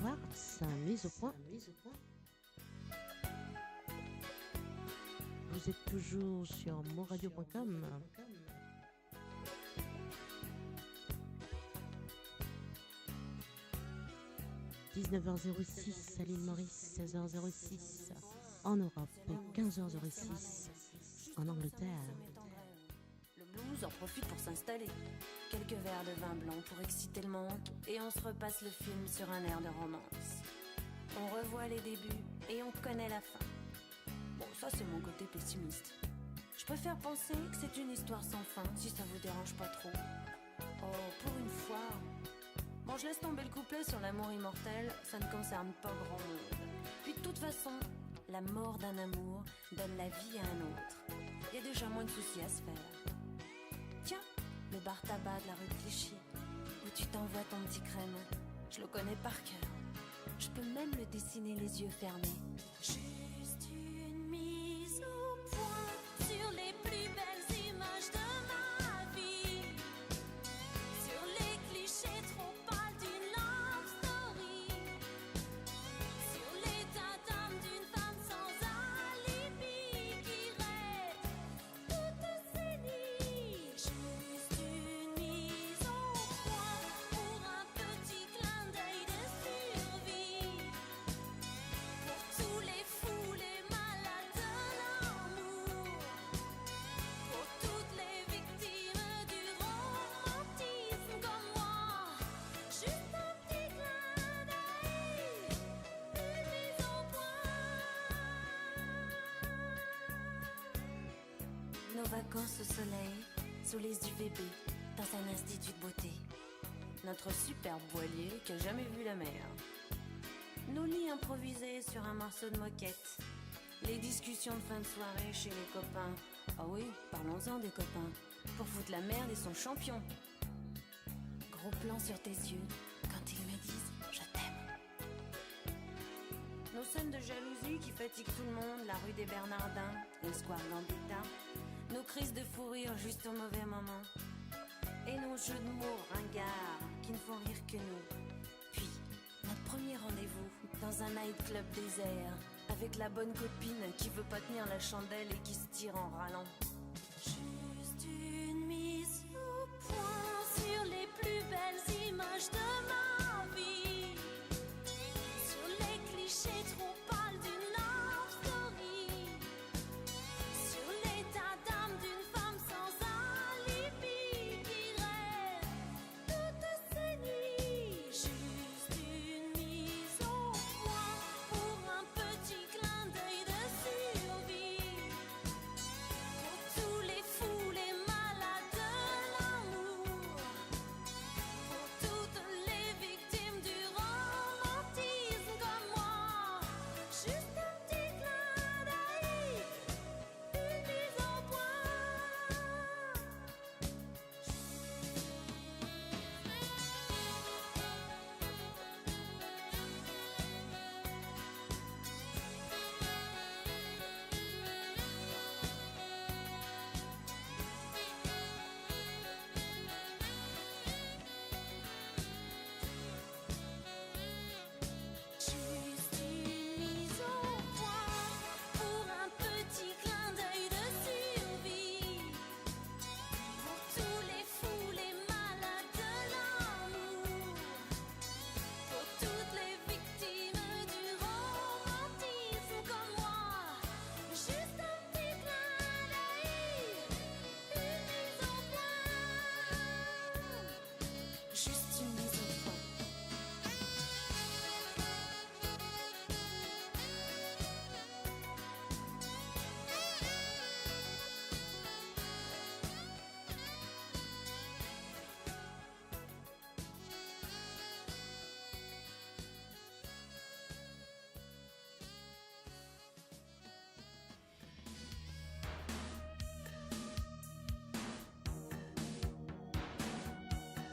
Quartz, mise au point. Vous êtes toujours sur moradio.com. « 19h06 à l'île Maurice, 16h06 en Europe, 15h06 en Angleterre. » Le blues en profite pour s'installer. Quelques verres de vin blanc pour exciter le monde et on se repasse le film sur un air de romance. On revoit les débuts et on connaît la fin. Bon, ça c'est mon côté pessimiste. Je préfère penser que c'est une histoire sans fin si ça vous dérange pas trop. Oh, pour une fois. Bon, je laisse tomber le couplet sur l'amour immortel, ça ne concerne pas grand monde. Puis de toute façon, la mort d'un amour donne la vie à un autre. Il y a déjà moins de soucis à se faire. Tiens, le bar tabac de la rue Clichy, où tu t'envoies ton petit crème. Je le connais par cœur. Je peux même le dessiner les yeux fermés. Juste une mise au point sur les plus belles images de ma vie. Sur les clichés trop pâles d'une love story. Sur l'état d'âme d'une femme sans alibi qui rêve toutes ses nuits. Juste une mise au point pour un petit clin d'œil de survie. Pour tous les fous, les malades de l'amour. Pour toutes les victimes du romantisme comme moi. Juste un petit clin d'œil, une mise au point. Nos vacances au soleil, sous les UVB, dans un institut de beauté. Notre superbe voilier qui a jamais vu la mer. Nos lits improvisés sur un morceau de moquette. Les discussions de fin de soirée chez les copains. Ah oui, parlons-en des copains. Pour foutre la merde et son champion. Gros plan sur tes yeux quand ils me disent je t'aime. Nos scènes de jalousie qui fatiguent tout le monde, la rue des Bernardins, le square Gambetta. Nos crises de fou rire juste au mauvais moment. Et nos jeux de mots ringards qui ne font rire que nous. Puis, notre premier rendez-vous dans un nightclub désert. Avec la bonne copine qui veut pas tenir la chandelle et qui se tire en râlant. Juste une mise au point sur les plus belles proche de ma vie. Sur les clichés trop pâles d'une love story. Sur l'état d'âme d'une femme sans alibi qui rêve toutes ces nuits. Juste une mise au point pour un petit clin d'œil de survie. Pour tous les fous, les malades de l'amour. Pour toutes les victimes du romantisme comme moi. Juste un petit clin d'œil, une mise au point. Juste une mise au point pour un petit clin d'œil de survie. Pour tous les fous, les malades de l'amour. Pour toutes les victimes du romantisme comme moi. Juste un petit clin d'œil, une mise au point. Juste une mise au point.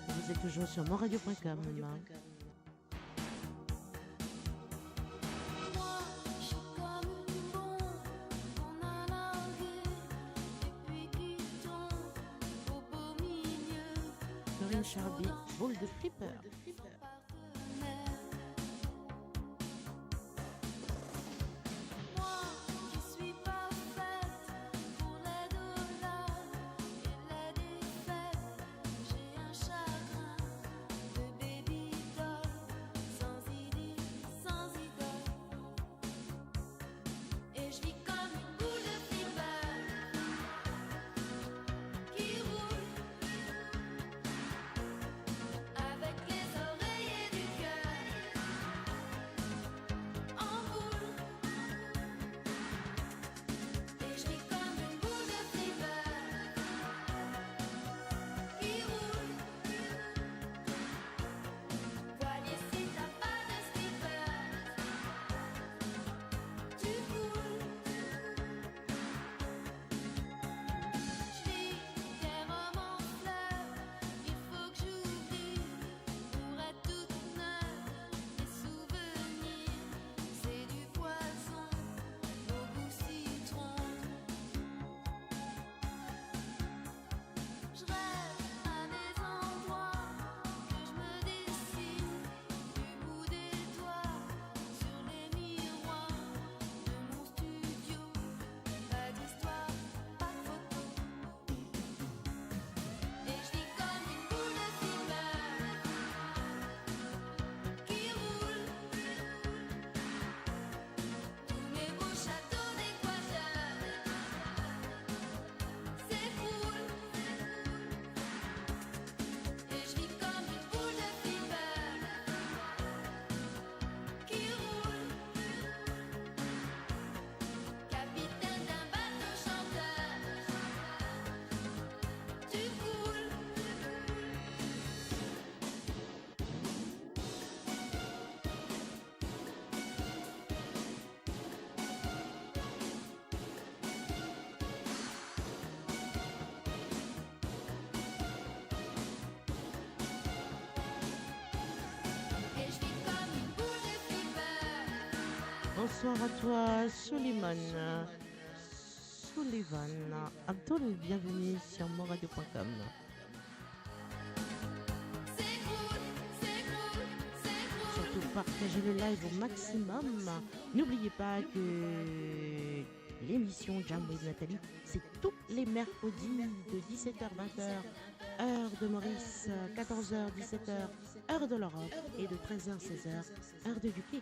Vous êtes toujours sur monradio.com. Moi, je suis comme une bombe qu'on a larguée et puis qui tombe au beau milieu. Corinne Charby, boule de flipper. Moi qui suis pas faite pour les dollars et les défaites. J'ai un chagrin de baby doll, sans idée, sans idole. Et je vis comme une boule de flipper qui roule avec les oreillers du cœur en boule. Et je vis comme une boule de flipper qui roule. Voilier, si t'as pas de skipper, tu coules. Je lis des romans fleuves, il faut que j'oublie pour être toute neuve. Les souvenirs, c'est du poison au goût citron. Je rêve à des endroits que je me dessine du bout des doigts sur les miroirs de mon studio. Pas d'histoire, pas de photo. Et je vis comme une boule de flipper qui roule. Tous mes beaux châteaux d'Équateur s'écroulent. Et je vis comme une boule de flipper qui roule. Capitaine d'un bateau chanteur, tu coules. Et je vis comme une boule de flipper. Bonsoir à toi, Suleiman. Sullivan. Abdul, bienvenue sur monradio.com. Surtout partagez le live au maximum. N'oubliez pas que l'émission Jam with Nathalie, c'est tous les mercredis de 17h-20h, heure de Maurice, 14h-17h, heure de l'Europe, et de 13h à 16h, heure de UK.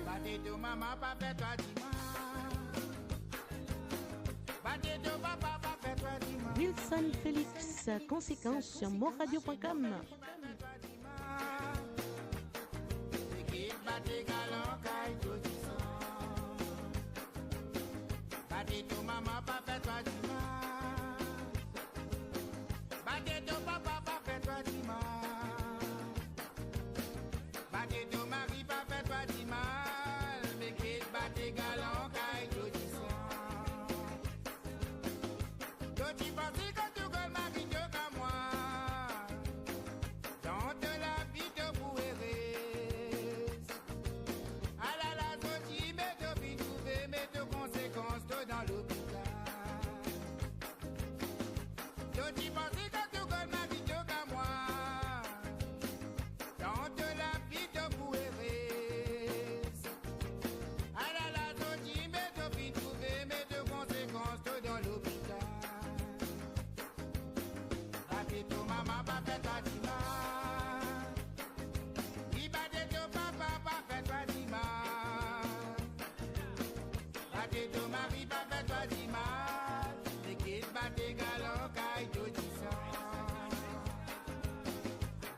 Badé maman, pas fait toi dimanche. Badé papa, pas fait toi dimanche. Wilson Félix, conséquence sur moradio.com. Badé galant, caille tout Badé maman, pas fait toi dimanche. Badé papa, pas fait toi dimanche. Badé mari, pas fait toi dimanche. Mais qui badé galant, caille tout tu penses que tu veux marier comme moi. Dans de la vie de bouérez. À la sortie, mais de vie trouver, mais de conséquences dans l'hôpital. Tu penses que tu veux marier comme moi. Dans de la vie de bouérez. À la sortie, mais de vie trouver, mais de conséquences dans l'hôpital. Maman, pas fait toi dimanche. Il badé ton papa, pas fait toi dimanche. Badé ton mari, pas fait toi dimanche. Les kids badé galant, caille tout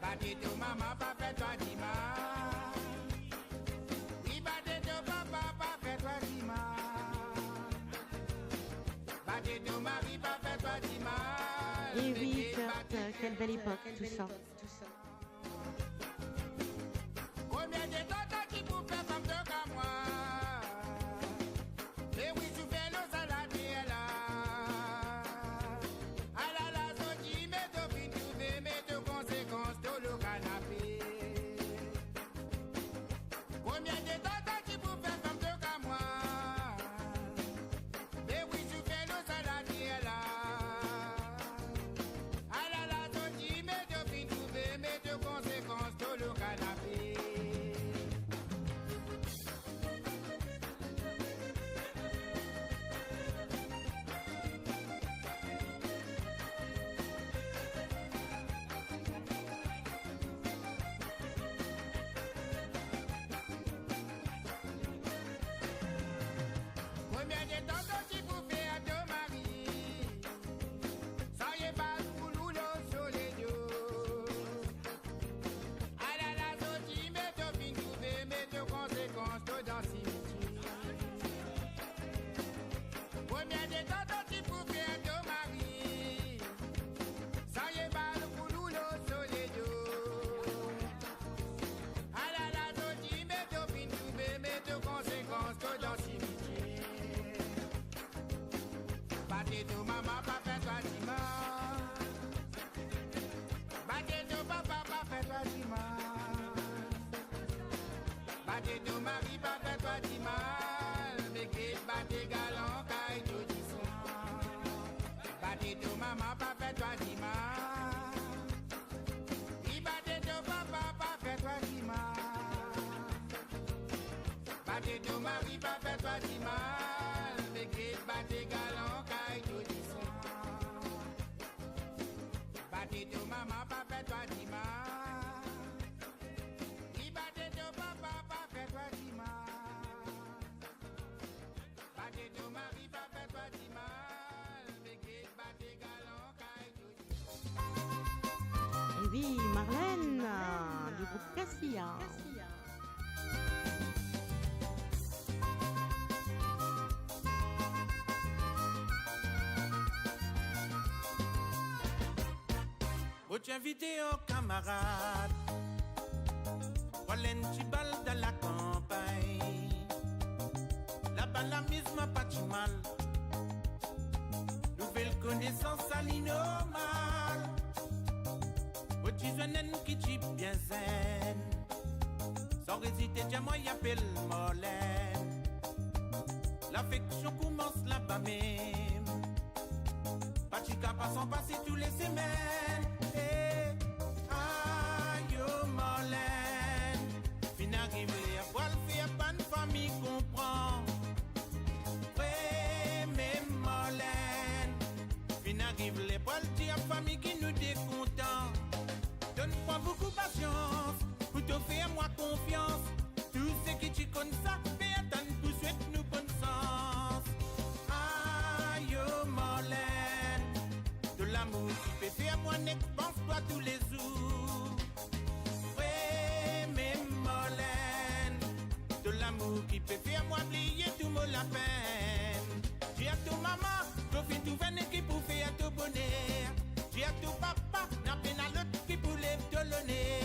badé ton maman, pas fait toi dimanche. Il badé ton papa, pas fait toi dimanche. Badé ton mari, pas fait toi dimanche. Et oui, quelle belle époque, tout ça. Combien de temps qui vous fait comme deux comme moi? Et oui, tu fais le saladier là. À la sortie, mais de fin trouver, mais de conséquences dans le canapé. Combien de temps qui vous fait comme deux comme moi? Et oui, tu fais le saladier là. Mais de conséquences dans le canapé. Combien de temps tu vous fais à deux maris? Ça y est pas pour nous le soleil. Conséquences dans cimetière. Combien de temps tu peux faire de mari? Ça y est, mal pour nous le soleil. À la sortie, mais de fin trouver, mais de conséquences dans cimetière. Battez de maman, pas fait toi dimanche. Battez de papa, pas fait toi dimanche. Badé ton mari, pas fait toi dimanche. Mais qui badé galant, caille tout badé ton maman, pas fait toi dimanche. Il badé ton papa, pas fait toi dimanche. Badé ton mari, pas fait toi dimanche. Mais qui badé galant, caille tout badé ton maman, pas fait toi dimanche. Il badé ton papa, pas fait toi dimanche. Badé ton mari, pas fait toi dimanche. Mais qui badé galant, caille tout. Et oui, Marlène, du groupe Cassia. Moi tu invité un camarade. Voilà un petit bal dans la campagne. Là-bas la mise m'a pas du mal. Nouvelle connaissance à l'innormal. Moi tu jeune qui dit bien zen. Sans hésiter, tiens moi y appelle Molène. L'affection commence là-bas même. Pas de cas passant passer tous les semaines. Aïe, Molène. Finalement arrive les poils à famille qui nous décontent. Donne-moi beaucoup patience pour te faire moi confiance. Tout ce qui tu connais ça, mais attends pour souhaite nous bonne sens. Aïe oh Marlène, de l'amour qui fait faire moi n'est pense-toi tous les jours. Ouais mais Marlène, de l'amour qui peut faire moi oublier tout mon la peine. J'ai à tout maman, profite tout venir qui pour faire tout bonheur. J'ai à tout papa, n'a peine à l'autre qui pour lève tout le nez.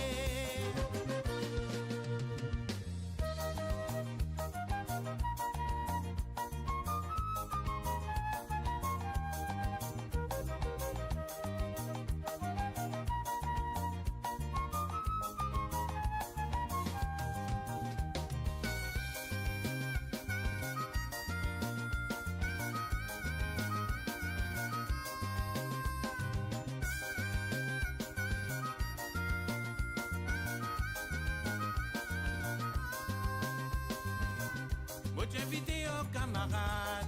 Moi j'invite aux camarades,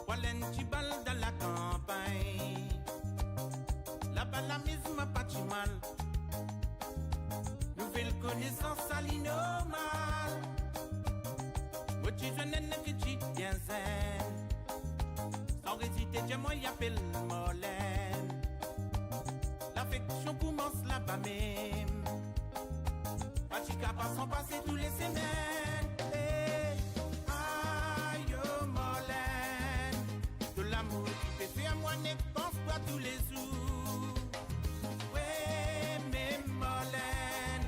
voilà un petit bal dans la campagne. Là-bas la mise m'a pas du mal. Nouvelle connaissance à l'innormal. Moi tu jeune que tu tiens zen. Sans hésiter, Dieu moi y appelle Molène. L'affection commence là-bas même. Pas de cas passant passer tous les semaines. Tous les jours, ouais, mais Marlène,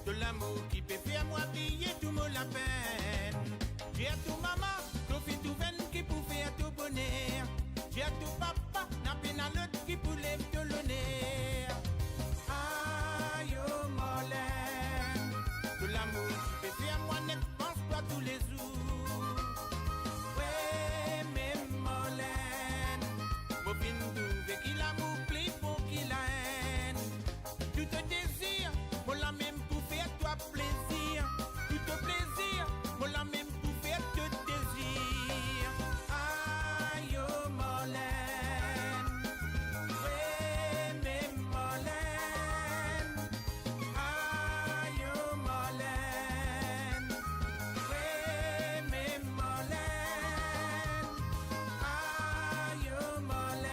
de l'amour qui peut faire moi briller tout mon la peine. J'ai à tout maman, profite tout veine qui pour faire tout bonheur. J'ai à tout papa, n'a peine à l'autre qui pour lève tout le nez. Aïe, oh Marlène, de l'amour qui peut faire moi net pense pas tous les jours. Ouais, mais Marlène, mon fin qui l'amour plaît pour qui la haine. Tout te désir, moi la même pour faire toi plaisir. Tout te plaisir, moi la même pour faire te désir. Aïe oh Marlène, ouais mais Marlène. Aïe oh Marlène, ouais mais Marlène. Aïe oh Marlène.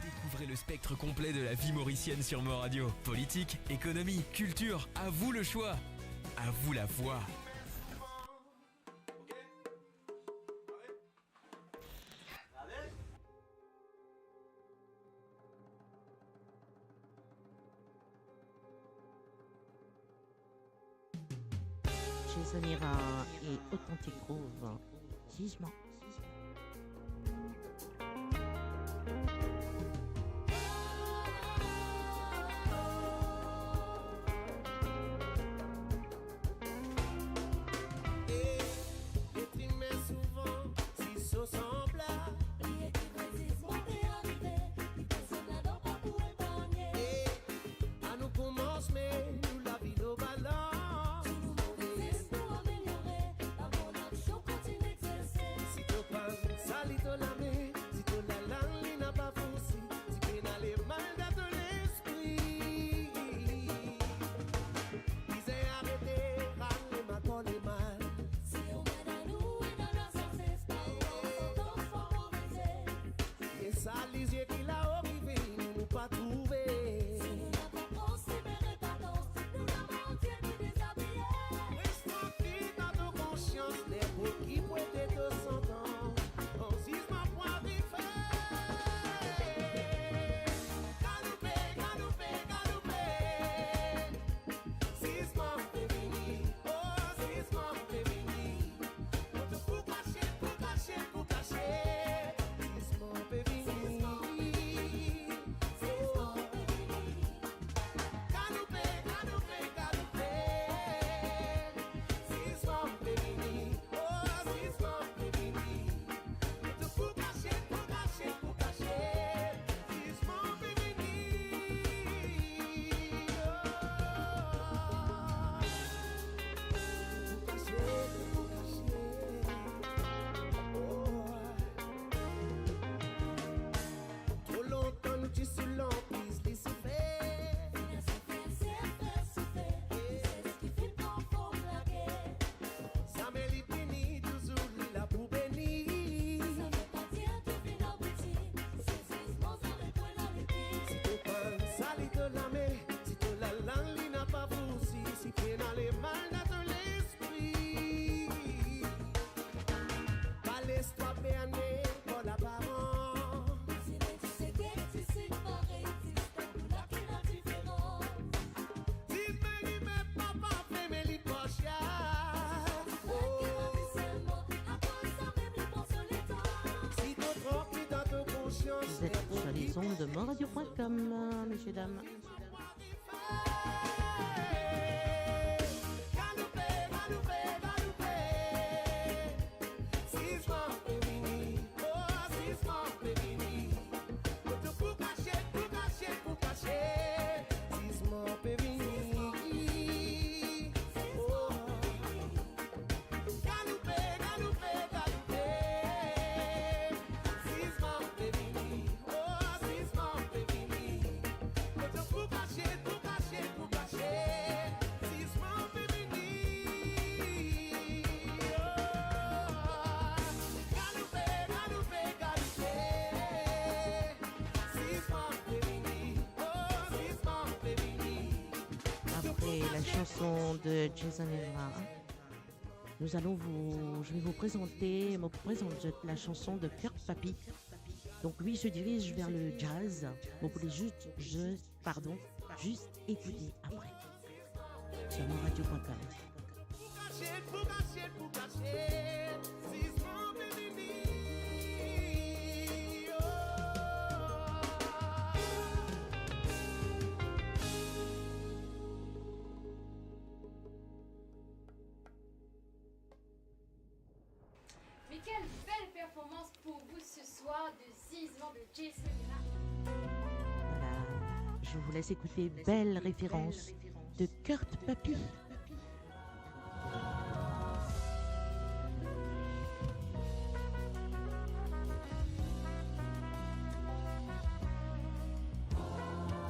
Découvrez le spectre complet de la vie mauricienne sur Mo Radio. Politique, économie, culture, à vous le choix. À vous la voix. Chez Samira et Authentic Groove, Jugement. Oh moradio.com, messieurs, dames. La chanson de Jason Evra. Je vais vous présenter la chanson de Kurt Papy. Donc lui se dirige vers le jazz. Vous pouvez juste écouter après sur moradio.com. Mais quelle belle performance pour vous ce soir de Zizman de Jason Evra. Voilà, je vous laisse écouter belle référence de Kurt Papy.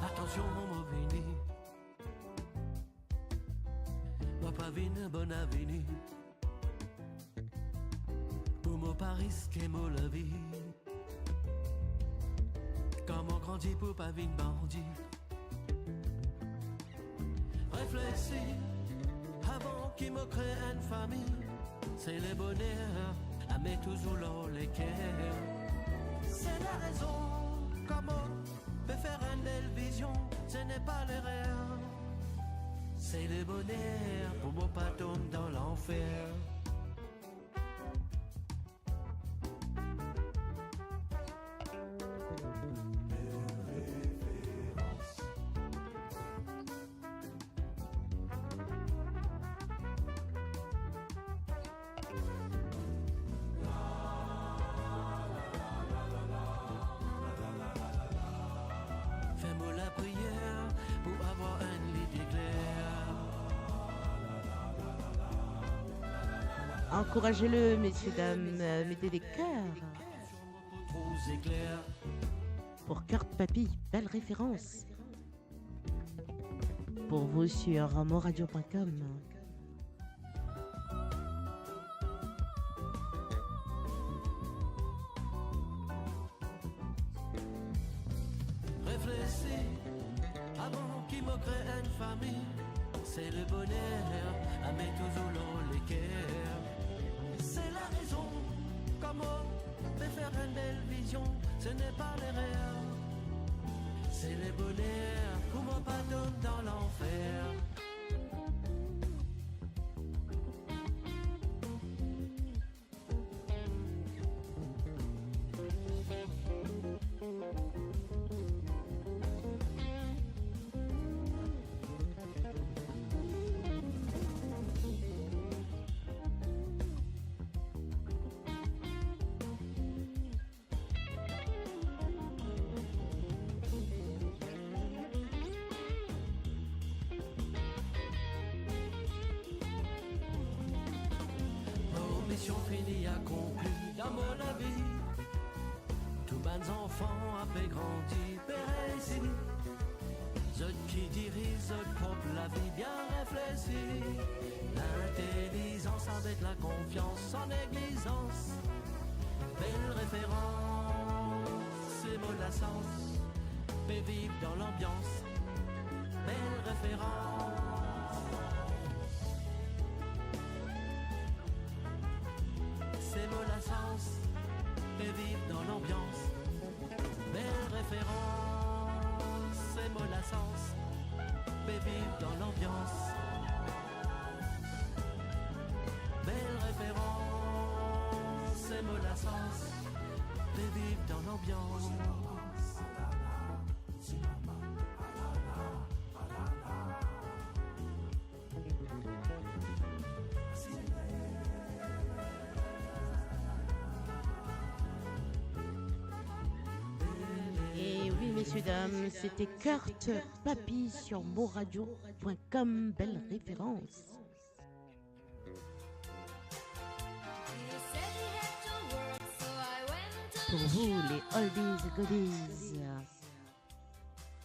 Attention mon vini, moi pas vine bon avenir. Pour mon Paris qu'est mon la vie. Comme on grandit pour pas vine bandit. Réfléchis avant qu'il me crée une famille. C'est le bonheur à mettre toujours dans les cœurs. C'est la raison comment peut faire une belle vision. Ce n'est pas l'erreur. C'est le bonheur pour mon pas tomber dans l'enfer. Fais-moi la prière pour avoir un lit éclair. Encouragez-le, messieurs, dames, mettez des cœurs. Trop éclair. Pour Kurt Papy, belle référence. Pour vous sur moradio.com. Réfléchis avant qu'il me crée une famille. C'est le bonheur à mettre toujours dans les cœurs. C'est la raison comment peut faire une belle vision. Ce n'est pas l'erreur. C'est le bonheur pour moi pas tomber dans l'enfer. Mission finie accomplie dans mon avis. Tous mes enfants avaient grandi, père ici. Ceux qui dirigent leur propre la vie bien réfléchie. L'intelligence avec la confiance sans négligence. Belle référence, c'est mon la sens. Mais vivre dans l'ambiance. Belle référence. C'est mon la sens. Mais vivre dans l'ambiance. Belle référence, c'est mon la sens. Mais vivre dans l'ambiance. Belle référence, c'est mon la sens. Mais vivre dans l'ambiance. messieurs, dames, c'était Kurt Papy sur moradio.com. Belle référence. Pour vous, les oldies goodies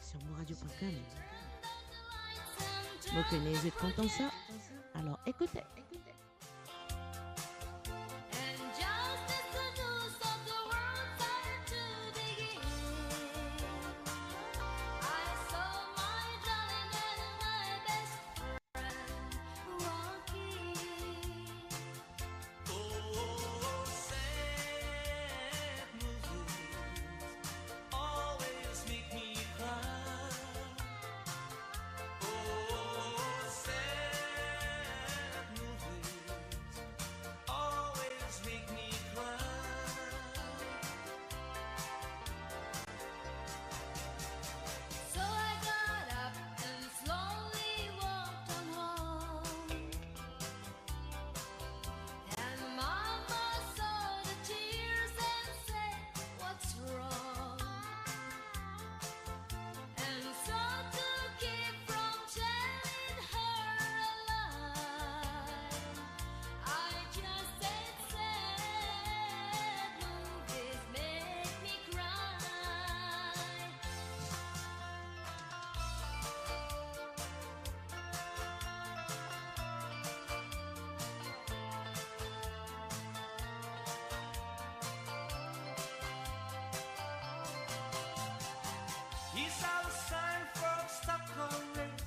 sur moradio.com. Vous connaissez, vous êtes content de ça? Alors écoutez.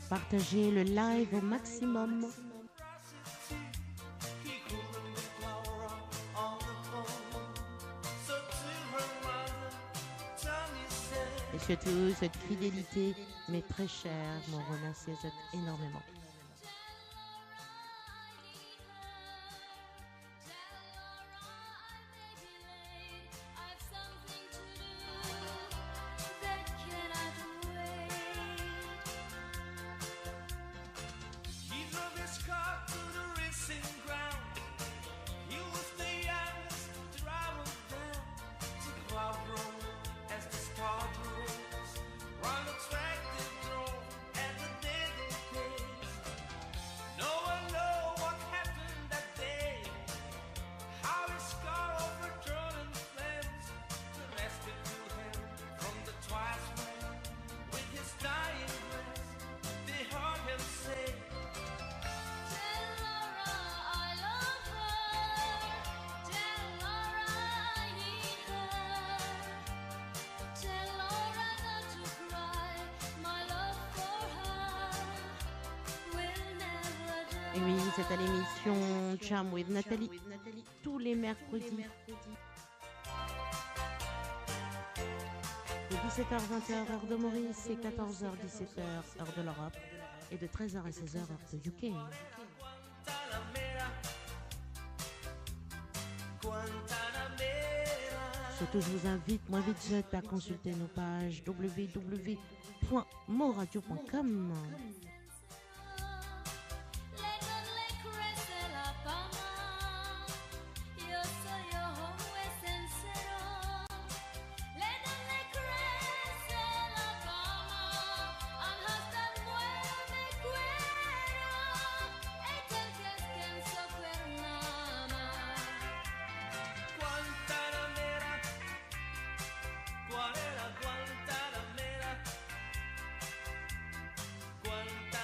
Partagez le live au maximum. Et surtout, cette fidélité m'est très chère. Je m'en remercie énormément. Et oui, c'est à l'émission Jam with Nathalie, tous les mercredis. De 17h-20h, heure de Maurice, et 14h-17h, heure de l'Europe, et de 13h à 16h, heure de UK. Surtout, je vous invite, moi vite fait, à consulter nos pages www.moradio.com. Guantanamera,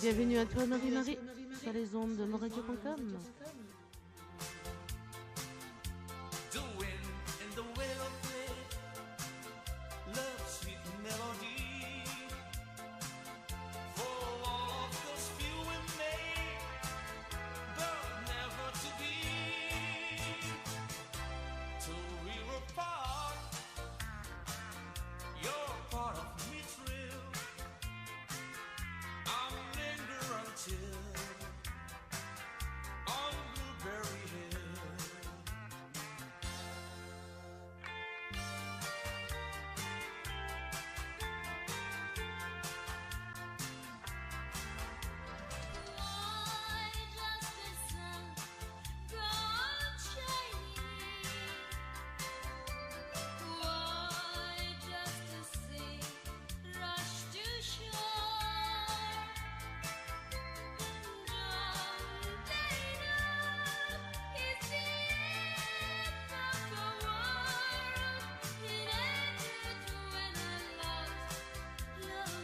Bienvenue à toi Marie-Marie sur les ondes de moradio.com. The wind in the willow play, love sweet melody. For all of those few we made, but never to be. Till we're apart, you're part of me thrill. I'll linger until on Blueberry Hill. Why does the sun go on shining? Why does the sea rush to shore? Don't they know it's the end of the world? It ended when I lost love.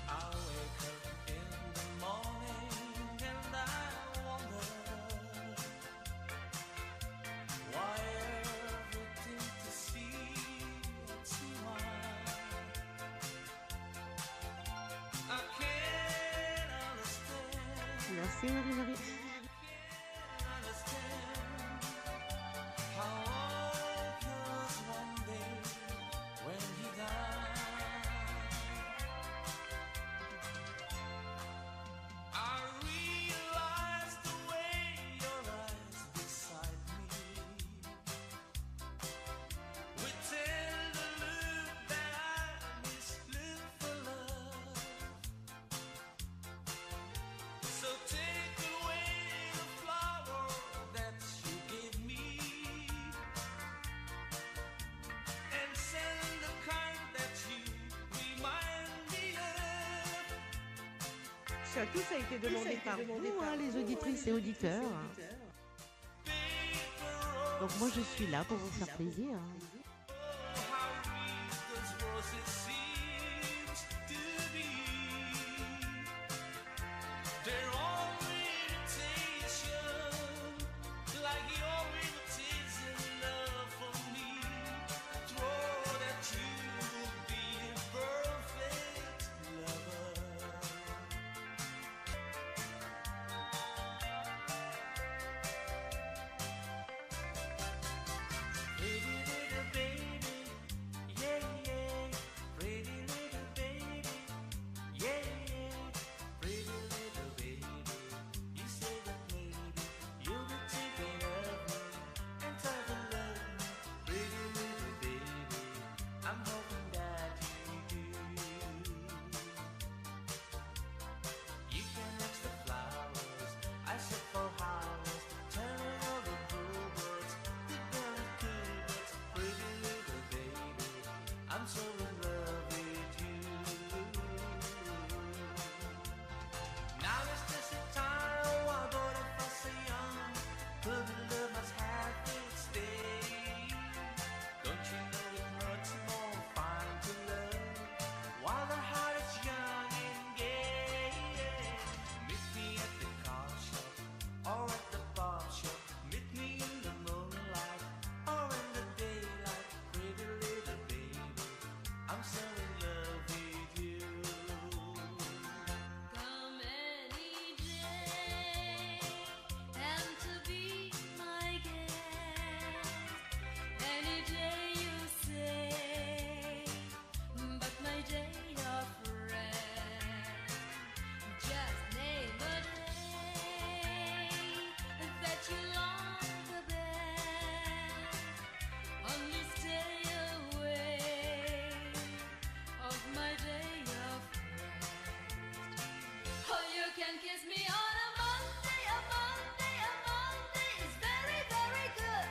I wake up in the morning and I wonder why everything to see it's mine. I can't understand. Merci Marie-Marie. Understand how all was one day when he died. I realize the way your eyes beside me, with tender look that I mislive for love. So take away the flower that you gave me, and send the kind that you remind me of. Ça, tout ça a été demandé par vous, hein, les auditrices et auditeurs. Donc moi je suis là pour vous faire plaisir. How sweet those roses seems to be. They're all imitation, like your imitation love for me. Throw that you will be a perfect lover. Pretty little baby, yeah, yeah. Pretty little baby, yeah, yeah. Pretty little baby, you say that maybe you'll be thinking of me and try to love me. Pretty little baby, I'm hoping that you do. You can ask the flowers, I sit for hours, turning over bluebirds, the very cubits. Pretty little baby, I'm so in love with you. Now is just a time while both of us are young, perfect love must have its day. Don't you know it much more fine to love while the heart is young and gay? Meet me at the car shop or at the barb shop. Meet me in the moonlight or in the daylight. Pretty little baby, I'm so in love with you. Come any day and to be my guest. Any day you say, but my day of rest. Just name a day that you long the best. Only stay away of my day of rest. Oh, you can kiss me on a Monday, a Monday, a Monday is very, very good.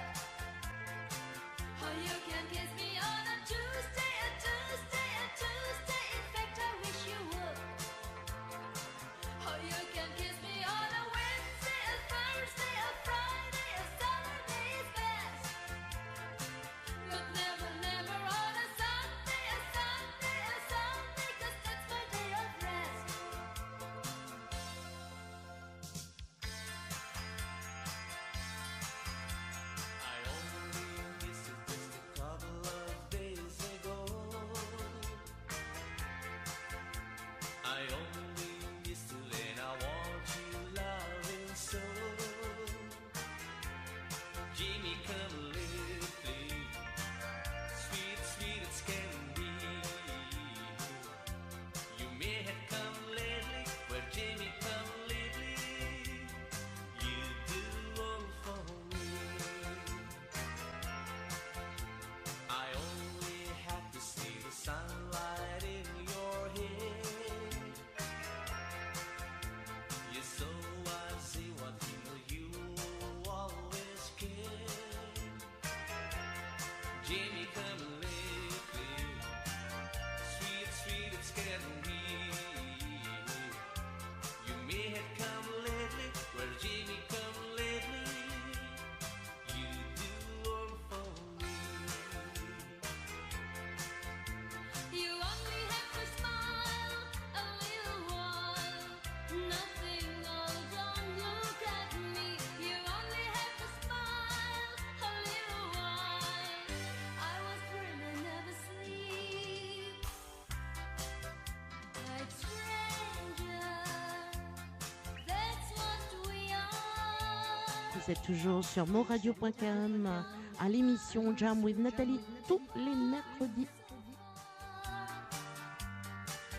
Oh, you can kiss me on a Tuesday, a Tuesday, a Tuesday. In fact, I wish you would. Oh, you can kiss me on a Wednesday, a Thursday, a Friday, a Saturday is best. But never, never on a Sunday, a Sunday, a Sunday. Jamie, come lately. Sweet, sweet, it's getting real. You may have come lately. Well, Jamie, come lately. You do all for me. You only have to smile a little while. Nothing, oh, don't look at me. You only have to smile a little while. I was born and never sleep. Like strangers, that's what we are. Vous êtes toujours sur moradio.com à l'émission Jam with Nathalie tous les mercredis.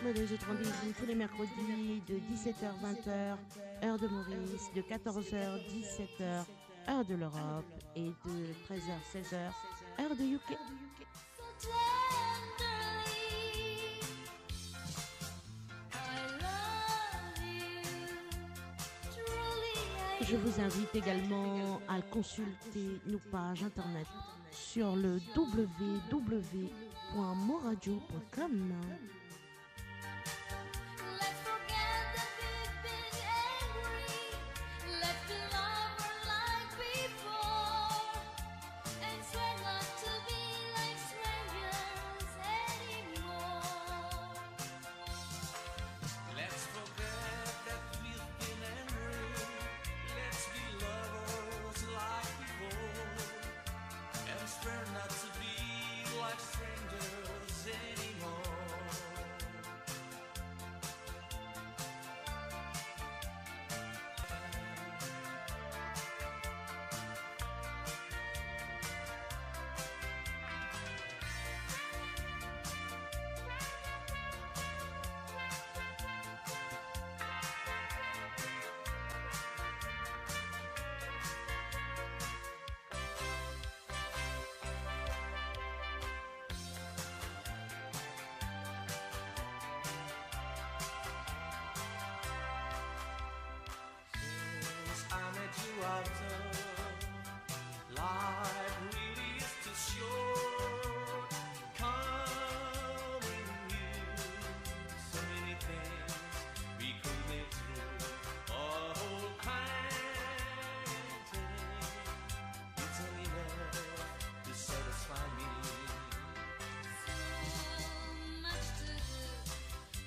Nous autres rendez-vous tous les mercredis de 17h-20h, heure de Maurice, de 14h-17h, heure de l'Europe, et de 13h-16h, heure de UK. Je vous invite également à consulter nos pages internet sur le www.moradio.com. Let's forget that we've been angry. Let's be lovers like before, and swear not to be like strangers anymore. Let's forget that we've been angry. Let's be lovers like before, and swear not to be like strangers anymore. Since I met you out life really is too short. Coming you, so many things we could live through. A whole kind thing. It's only enough to satisfy me. So much to do.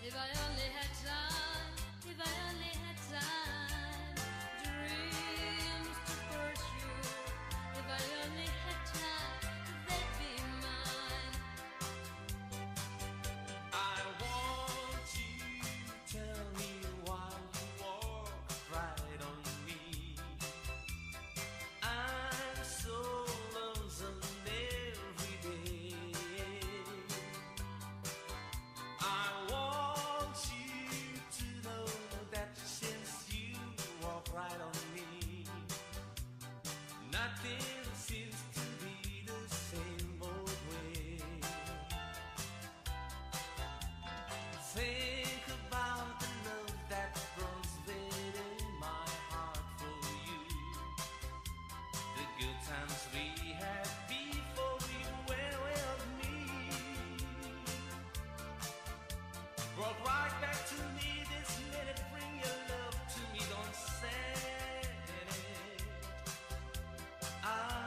If I only had time, if I only had time, dreams to pursue. If I only had time, they'd be mine. I want you to tell me why you walk right on me. I'm so lonesome every day. I want you to know that since you walk right on me, nothing seems to be the same old way. Think about the love that burns within my heart for you. The good times we had before we went with me. Brought right back to me this minute. Bring your love to me, don't send it. I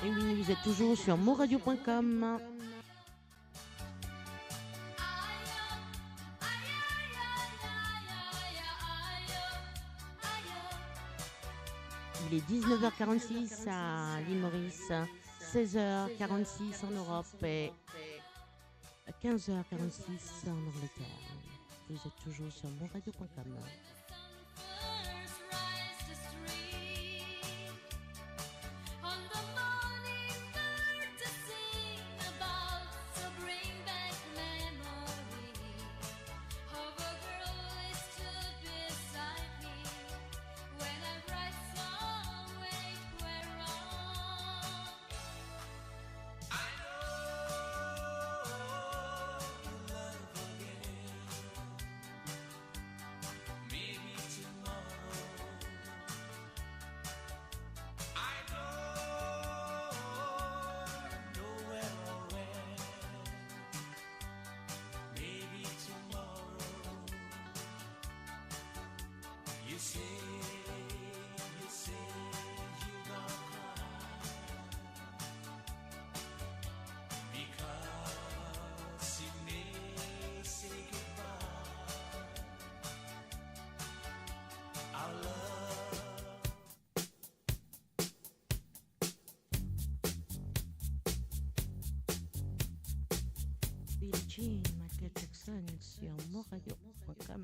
Et oui, vous êtes toujours sur moradio.com. Il est 19h46 à l'île Maurice, 16h46 en Europe et 15h46 en Angleterre. Vous êtes toujours sur moradio.com. Billie Jean, Michael Jackson sur moradio.com.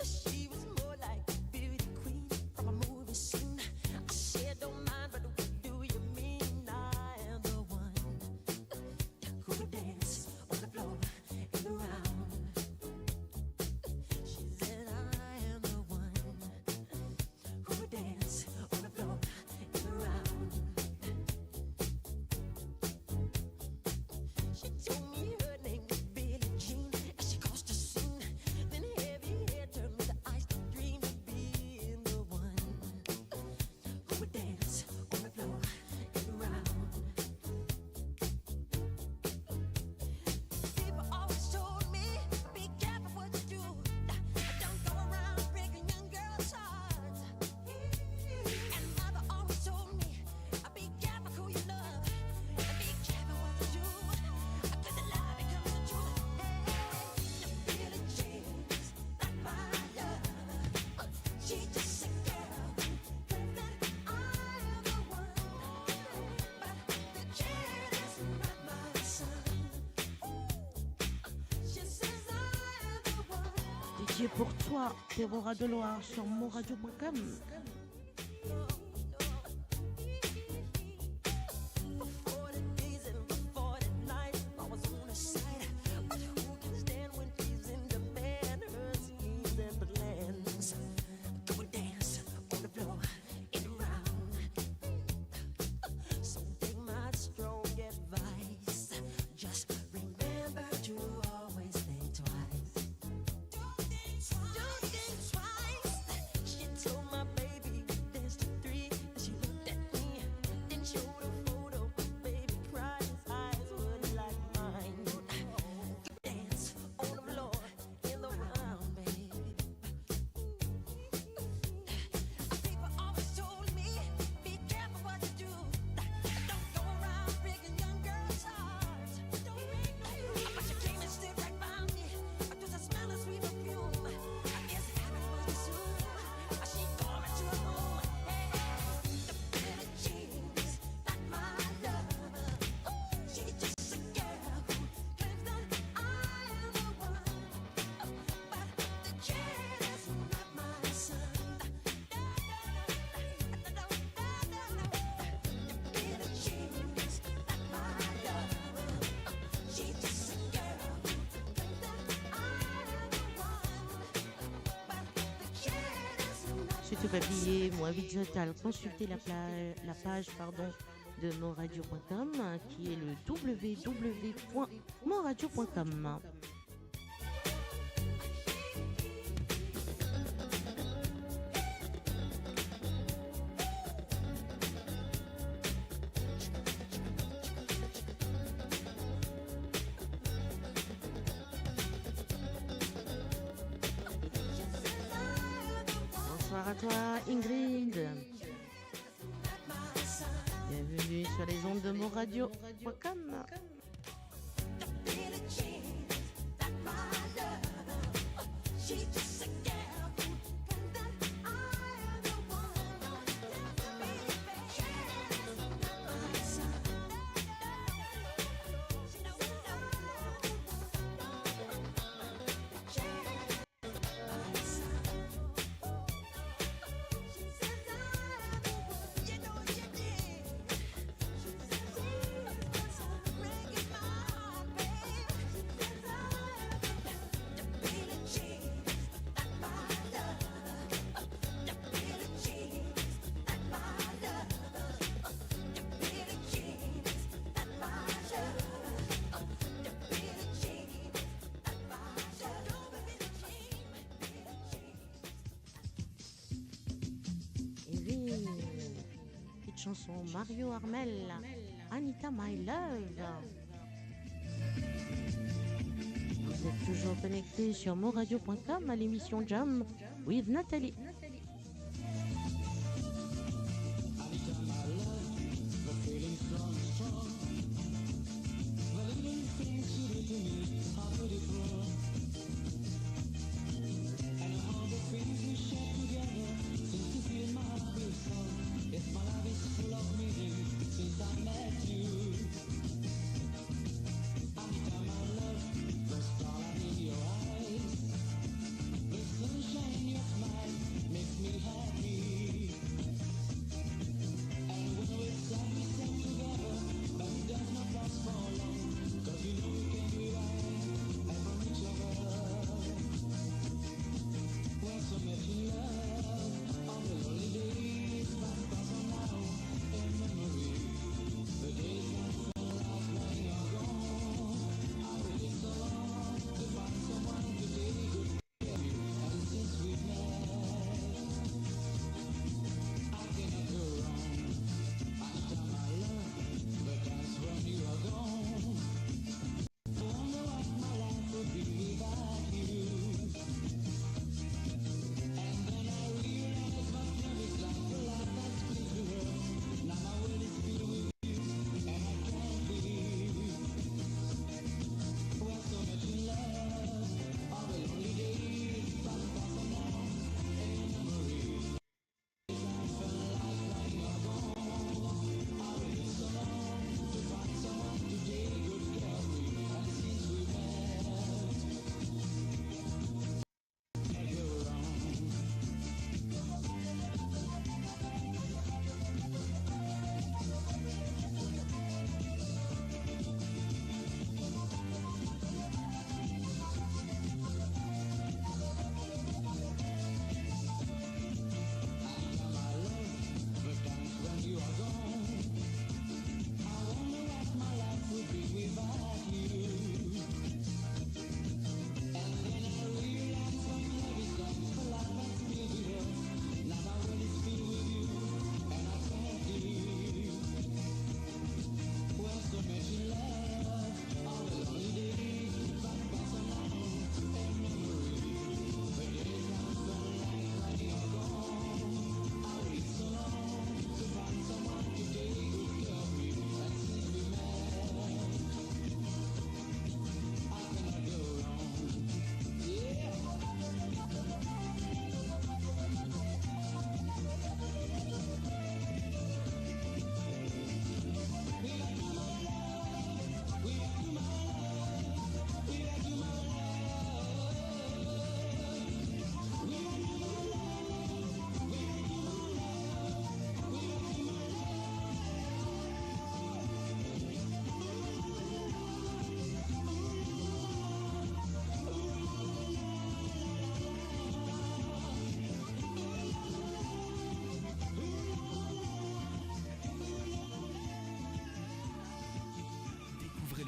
She was more like a beauty queen from a movie scene. I said, don't mind, but what do you mean? I am the one who would dance on the floor and around. She said, I am the one who would dance on the floor and around. She told me her name was Billie Jean as she caused a scene. Then heavy hair turned with the eyes to dream of being the one who would dance on the floor and around. People always told me, be careful what you do. Don't go around breaking young girls' hearts. And mother always told me, be careful who you love. And be careful what you do. Cause the lie becomes the truth. Hey, Billie Jean's not my love. She's just a girl who claims that I am the one. But the kid is not my son. She says I am the one. Dédié pour toi, Terrora de Loire sur moradio.com. For the days and for the nights, I was on her side. But who can stand when she's in demand? Her schemes and plans. Go and dance on the floor and around. So take my strong advice. Just remember to always think twice. Don't think twice. She told my baby dance to three. She looked at me, then showed a photo. Baby cried, his eyes were like mine. Dance on the floor in the round, baby. People always told me, be careful what you do. Don't go around breaking young girls' hearts. But she came and stood right by me. To the smell of sweet perfume. I guess it happened pretty soon. She called me to her room. The Billie Jean's not my love. She's just a girl who claims that I am the one. But the kid is not my son. Billie Jean's not my love. She's just a girl who claims that I am the one. But the kid is not Si tu veux payer, moi, Total, consultez la page de moradio.com qui est le www.moradio.com. Bonsoir à toi, Ingrid. Bienvenue sur les ondes de moradio.com. Chanson Mario Armel, Anita My Love. Vous êtes toujours connectés sur moradio.com à l'émission Jam with Nathalie.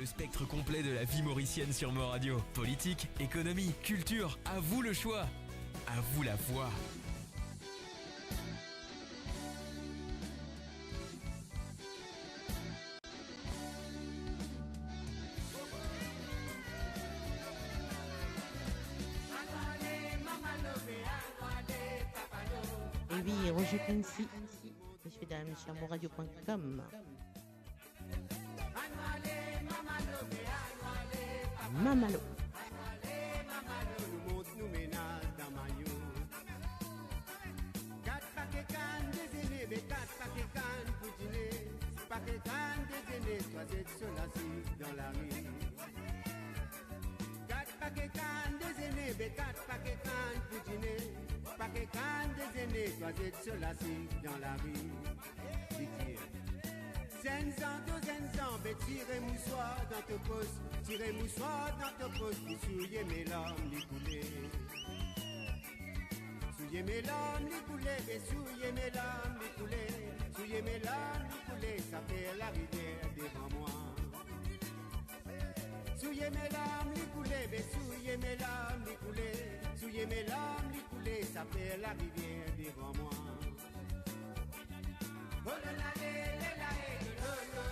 spectre complet de la vie mauricienne sur Mo Radio. Politique, économie, culture, à vous le choix. À vous la voix. c'est Roger Quincy. Monsieur dame, chez amouradio.com. Mamalo. Nous monte nous ménage dans maillot. 4 paquets cannes déjeuner, mais 4 paquets cannes pour dîner. Paquets cannes déjeuner, toi c'est seul assis dans la rue. 4 paquets cannes déjeuner, mais 4 paquets cannes pour dîner. Paquets cannes déjeuner, toi c'est seul assis dans la rue. Zenzan, deux zenzan, mais tirez moussoir dans ton poste, tirez moussoir dans ton poste, pour souiller mes larmes, les couler. Souiller mes larmes, les couler, mais souiller mes larmes, les couler. Souiller mes larmes, les couler, ça fait la rivière devant moi. Souiller mes larmes, les couler, mais souiller mes larmes, les couler. Souiller mes larmes, les couler, ça fait la rivière devant moi. Oh là là, là, là, là,